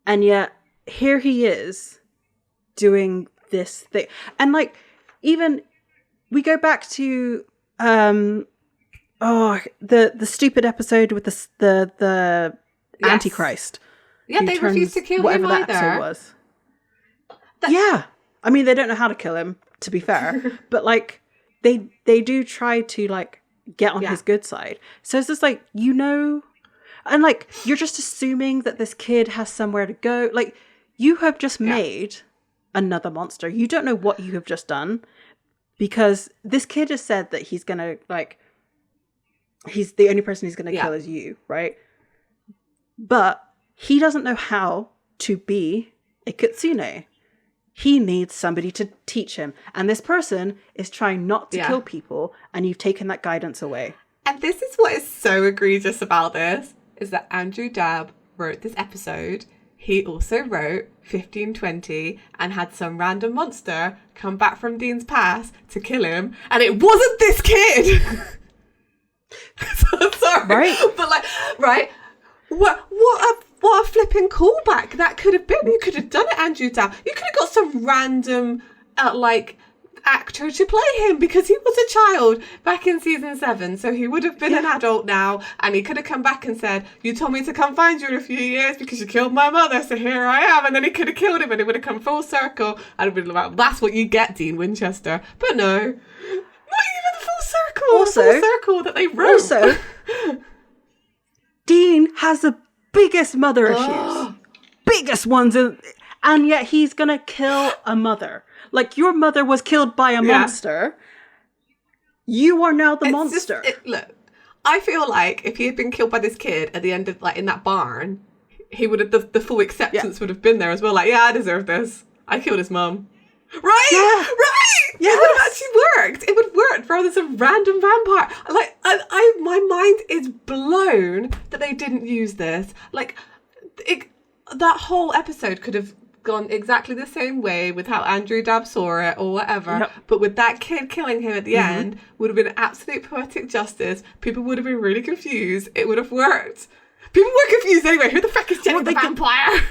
And yet here he is doing this thing. And like, even we go back to the stupid episode with the Antichrist. Yeah, they refused to kill him that either. episode was. Yeah. I mean, they don't know how to kill him, to be fair. But like, they do try to like get on his good side. So it's just like, and like, you're just assuming that this kid has somewhere to go. Like, you have just made another monster. You don't know what you have just done, because this kid has said that he's gonna, like, he's the only person he's gonna kill is you, right? But he doesn't know how to be a kitsune. He needs somebody to teach him. And this person is trying not to kill people, and you've taken that guidance away. And this is what is so egregious about this, is that Andrew Dabb wrote this episode. He also wrote 1520 and had some random monster come back from Dean's past to kill him. And it wasn't this kid! So sorry. Right. But like, right? What a flipping callback that could have been. You could have done it, Andrew Dabb. You could have got some random, actor to play him, because he was a child back in season 7. So he would have been an adult now, and he could have come back and said, you told me to come find you in a few years because you killed my mother, so here I am. And then he could have killed him, and it would have come full circle. And been like, that's what you get, Dean Winchester. But no, not even the full circle. Also, the full circle that they wrote. Also, Dean has the biggest mother issues. Biggest ones. And yet he's going to kill a mother. Like, your mother was killed by a monster. You are now the monster. Look, I feel like if he had been killed by this kid at the end of, like, in that barn, he would have, the full acceptance would have been there as well. Like, yeah, I deserve this. I killed his mum. Right? Yeah. Right? Yes. It would have actually worked. It would work rather than some random vampire. Like, my mind is blown that they didn't use this. Like, that whole episode could have gone exactly the same way with how Andrew Dabb saw it or whatever. Yep. But with that kid killing him at the end, would have been absolute poetic justice. People would have been really confused. It would have worked. People were confused anyway. Who the fuck is Jenny the vampire?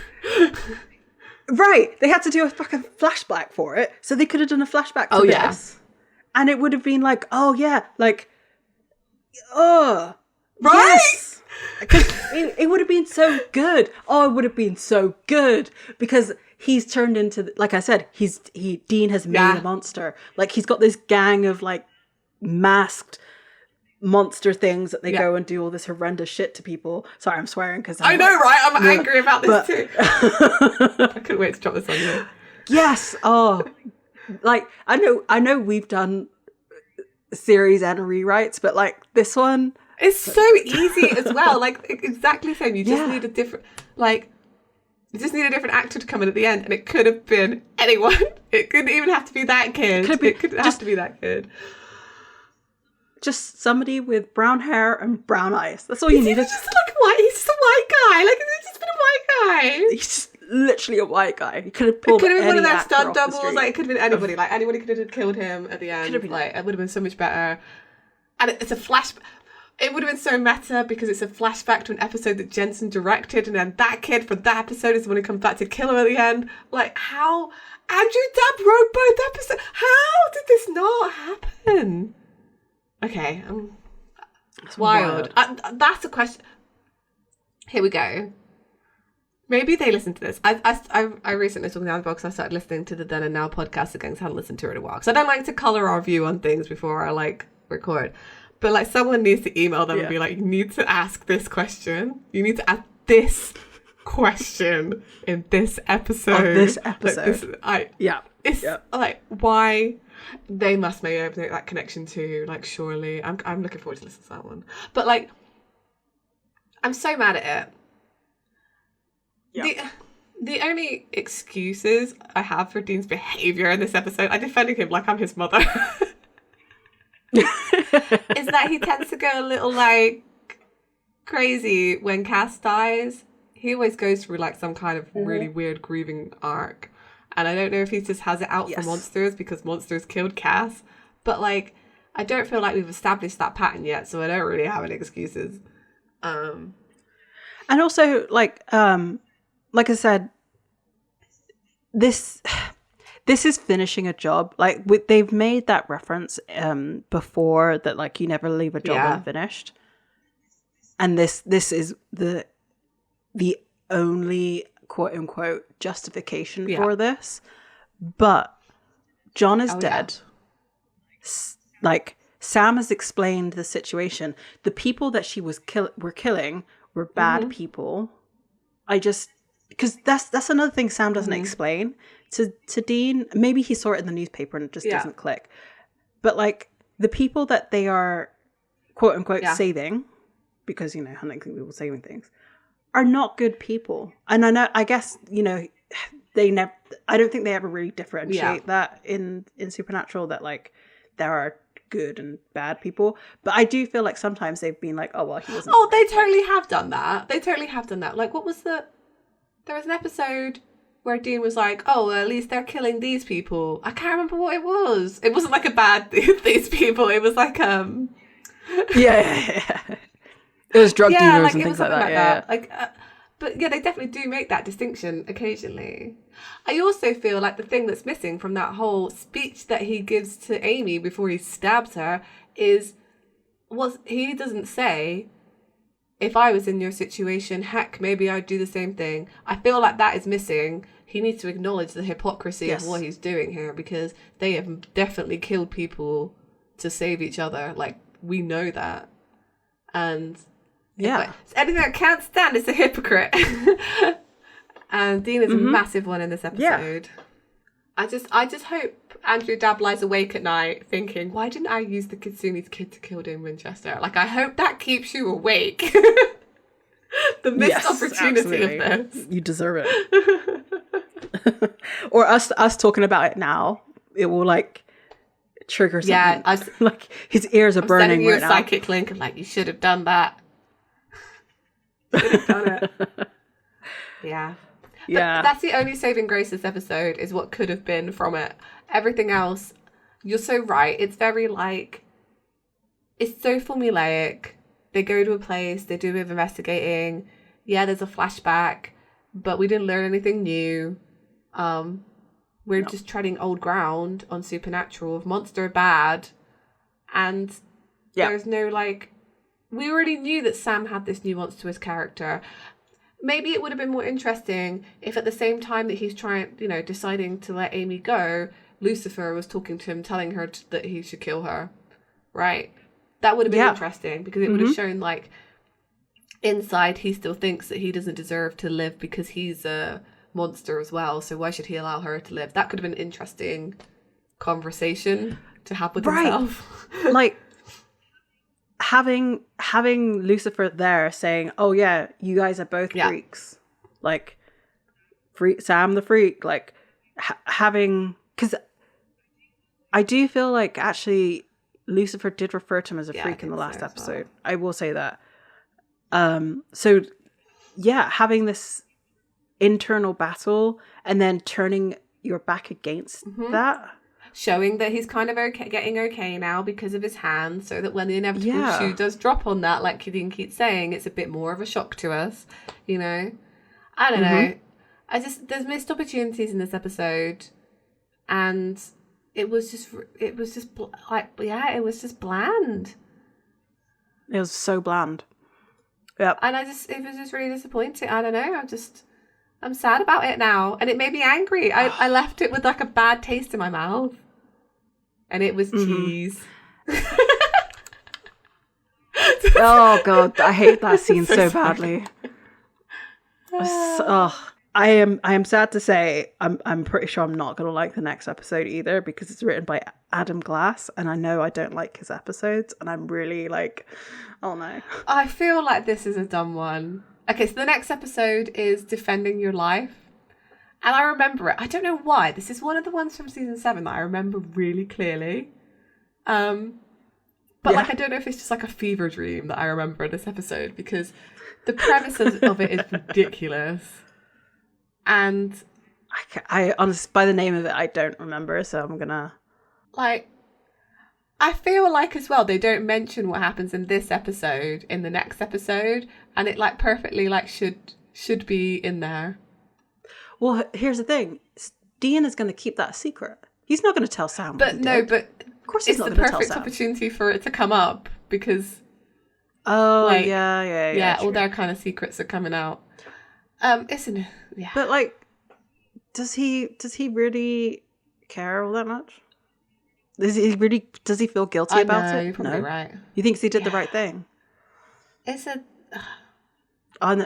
Right. They had to do a fucking flashback for it. So they could have done a flashback to this. And it would have been like, oh yeah, like, Right? Yes! Because it would have been so good. Oh, it would have been so good. Because he's turned into, like I said, Dean has made a monster. Like, he's got this gang of, like, masked monster things that they go and do all this horrendous shit to people. Sorry, I'm swearing because I know, right? I'm angry about this too. I couldn't wait to drop this on you. Yes. Oh, like I know we've done series and rewrites, but like this one, it's so easy as well. Like exactly the same. You just need a different, like, you just need a different actor to come in at the end, and it could have been anyone. It couldn't even have to be that kid. It could have to be that kid. Just somebody with brown hair and brown eyes. That's all you needed. He's just a white guy. Like, it's just been a white guy. He's just literally a white guy. He could have pulled. It could have been one of their actor stunt off the doubles. street. Like, it could have been anybody. Like, anybody could have killed him at the end. Like, it would have been so much better. And it's a flash. It would have been so meta because it's a flashback to an episode that Jensen directed, and then that kid from that episode is the one who comes back to kill him at the end. Like, how Andrew Dabb wrote both episodes. How did this not happen? Okay, it's wild. That's a question. Here we go. Maybe they listen to this. I recently talked to Annabelle because I started listening to the Then and Now podcast again because I hadn't listened to it in a while. Because I don't like to colour our view on things before I like record. But like someone needs to email them and be like, you need to ask this question. You need to ask this question in this episode. Of this episode. It's like, why? They must make that connection too. Like, surely. I'm looking forward to listening to that one. But like, I'm so mad at it. Yeah. The only excuses I have for Dean's behaviour in this episode, I defended him like I'm his mother, is that he tends to go a little like crazy when Cass dies. He always goes through like some kind of really weird grieving arc. And I don't know if he just has it out for monsters because monsters killed Cass. But like, I don't feel like we've established that pattern yet, so I don't really have any excuses. And also, like I said, this is finishing a job. Like they've made that reference before that, like, you never leave a job unfinished. And this is the only quote unquote justification for this. But John is dead. Like, Sam has explained the situation. The people that she was were killing were bad people. Because that's another thing Sam doesn't explain to Dean. Maybe he saw it in the newspaper and it just doesn't click. But like, the people that they are quote unquote saving, because, you know, hunting people, saving things, are not good people. And I guess, you know, I don't think they ever really differentiate that in Supernatural, that like there are good and bad people. But I do feel like sometimes they've been like, oh well, he wasn't. Oh, they totally have done that. Like, what was there was an episode where Dean was like, oh, well, at least they're killing these people. I can't remember what it was. It wasn't like a bad these people. It was like It was drug dealers like, and things like that. Like, but yeah, they definitely do make that distinction occasionally. I also feel like the thing that's missing from that whole speech that he gives to Amy before he stabs her is he doesn't say, if I was in your situation, heck, maybe I'd do the same thing. I feel like that is missing. He needs to acknowledge the hypocrisy of what he's doing here, because they have definitely killed people to save each other. Like, we know that. And it's anything I can't stand is a hypocrite. And Dean is a massive one in this episode. I just hope Andrew Dabb lies awake at night thinking, why didn't I use the Kitsune's kid to kill Dame Winchester? Like, I hope that keeps you awake. The missed opportunity of this. You deserve it. Or us talking about it now, it will like trigger something. Yeah, like his ears are burning sending you right a now. psychic link of like, you should have done that. Should have done it. Yeah. But that's the only saving grace this episode, is what could have been from it. Everything else, you're so right. It's very like, it's so formulaic. They go to a place, they do a bit of investigating. Yeah, there's a flashback, but we didn't learn anything new. We're just treading old ground on Supernatural of monster bad. And there's no like we already knew that Sam had this nuance to his character. Maybe it would have been more interesting if at the same time that he's trying, deciding to let Amy go, Lucifer was talking to him, telling her that he should kill her, right? That would have been interesting, because it would have shown, like, inside he still thinks that he doesn't deserve to live because he's a monster as well, so why should he allow her to live? That could have been an interesting conversation to have with himself. Like, having Lucifer there saying, oh yeah, you guys are both freaks, like Sam the freak, like having, because I do feel like actually Lucifer did refer to him as a freak in the last episode. Well. I will say that. So yeah, having this internal battle and then turning your back against that, showing that he's kind of getting okay now because of his hand, so that when the inevitable shoe does drop on that, like Dean keeps saying, it's a bit more of a shock to us, I don't know. There's missed opportunities in this episode, and it was just bland. It was so bland. Yep. And it was just really disappointing. I don't know. I'm sad about it now, and it made me angry. I left it with like a bad taste in my mouth, and it was cheese. Oh god, I hate that scene so badly. I am sad to say I'm pretty sure I'm not gonna like the next episode either, because it's written by Adam Glass, and I know I don't like his episodes, and I'm really like, oh no. I feel like this is a dumb one. Okay, so the next episode is Defending Your Life. And I remember it. I don't know why. This is one of the ones from season 7 that I remember really clearly. But like, I don't know if it's just like a fever dream that I remember this episode, because the premise of it is ridiculous. And I honestly, by the name of it, I don't remember, so I'm gonna... Like, I feel like as well they don't mention what happens in this episode in the next episode, and it like perfectly like should be in there. Well, here's the thing: Dean is going to keep that a secret. He's not going to tell Sam. But no, but of course he's not going to tell Sam. It's the perfect opportunity for it to come up, because yeah, all their kind of secrets are coming out. Isn't it? Yeah. But like, does he really care all that much? Does he feel guilty about it? You're probably right. He thinks he did the right thing. It's a... And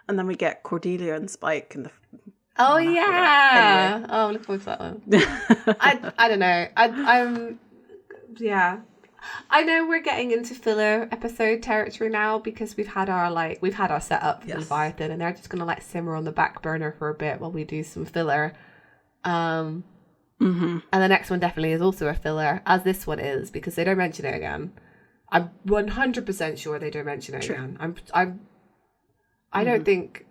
then we get Cordelia and Spike and the... Oh, yeah. Anyway. Oh, look forward to that one. I don't know. I'm... Yeah. I know we're getting into filler episode territory now, because we've had our setup for Leviathan, and they're just going to like simmer on the back burner for a bit while we do some filler. And the next one definitely is also a filler, as this one is, because they don't mention it again. I'm 100% sure they don't mention it again. I don't think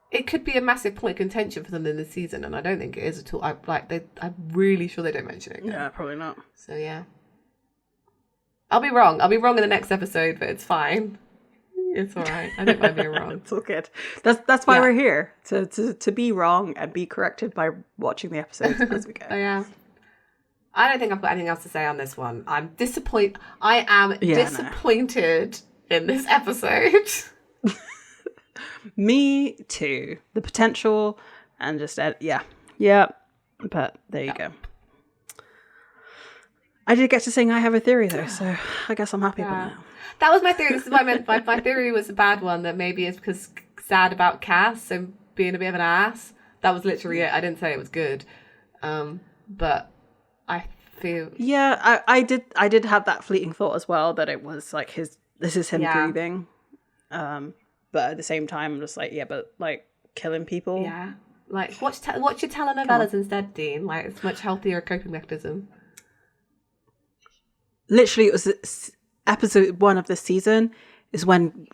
it could be a massive point of contention for them in this season, and I don't think it is at all. I'm really sure they don't mention it again. Yeah, probably not. So yeah, I'll be wrong in the next episode, but it's fine. It's all right. I don't mind being wrong. It's all good. That's why we're here, to be wrong and be corrected by watching the episodes as we go. Oh, yeah. I don't think I've got anything else to say on this one. I am disappointed in this episode. Me too. The potential and just but there you go. I did get to sing I Have a Theory though, so I guess I'm happy about that. That was my theory. This is what I meant. My theory was a bad one, that maybe it's because sad about Cass and being a bit of an ass. That was literally it. I didn't say it was good. But I feel... Yeah, I did have that fleeting thought as well, that it was like this is him grieving. But at the same time, I'm just like, yeah, but like killing people. Yeah. Like, watch your telenovelas instead, Dean. Like, it's a much healthier coping mechanism. Literally, it was... Episode 1 of this season is when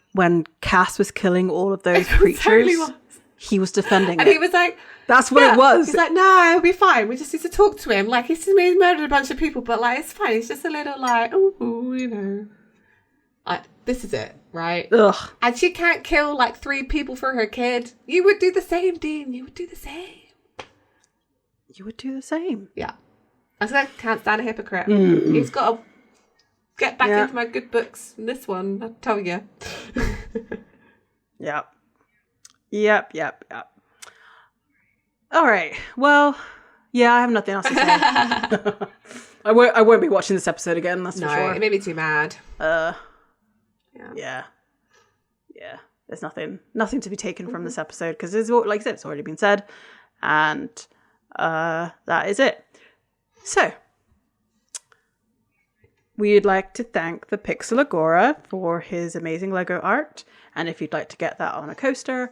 Cass was killing all of those creatures. Totally was. He was defending and it. He was like, that's what it was. He's like, no, it'll be fine. We just need to talk to him. Like, he's murdered a bunch of people, but like, it's fine. He's just a little like, this is it, right? Ugh. And she can't kill like 3 people for her kid. You would do the same, Dean. You would do the same. You would do the same. Yeah. I can't stand a hypocrite. He's got a get back into my good books. This one, I tell you. Yep. All right. Well, yeah, I have nothing else to say. I won't be watching this episode again, that's for sure. It made me too mad. Yeah. There's nothing to be taken from this episode because, like I said, it's already been said, and that is it. So, we'd like to thank the Pixel Agora for his amazing Lego art, and if you'd like to get that on a coaster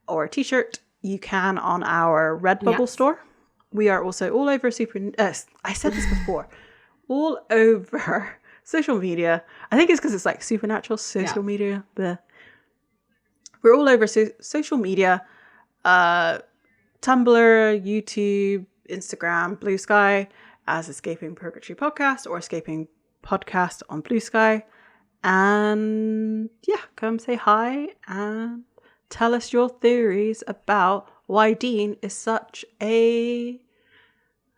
or a t-shirt, you can on our Redbubble store. We are also all over I said this before. All over social media. I think it's because it's like supernatural social media. Bleh. We're all over social media. Tumblr, YouTube, Instagram, Bluesky as Escaping Purgatory Podcast or Escaping Podcast on Bluesky. And yeah, come say hi and tell us your theories about why Dean is such a...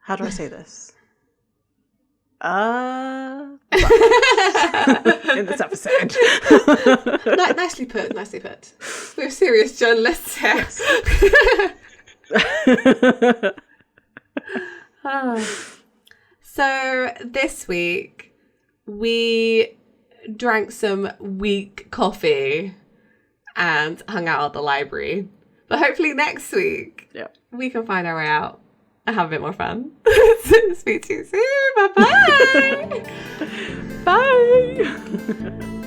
How do I say this? In this episode. Nicely put. We're serious journalists here. So this week we drank some weak coffee and hung out at the library. But hopefully next week we can find our way out and have a bit more fun. Speak to you soon. Bye-bye. Bye.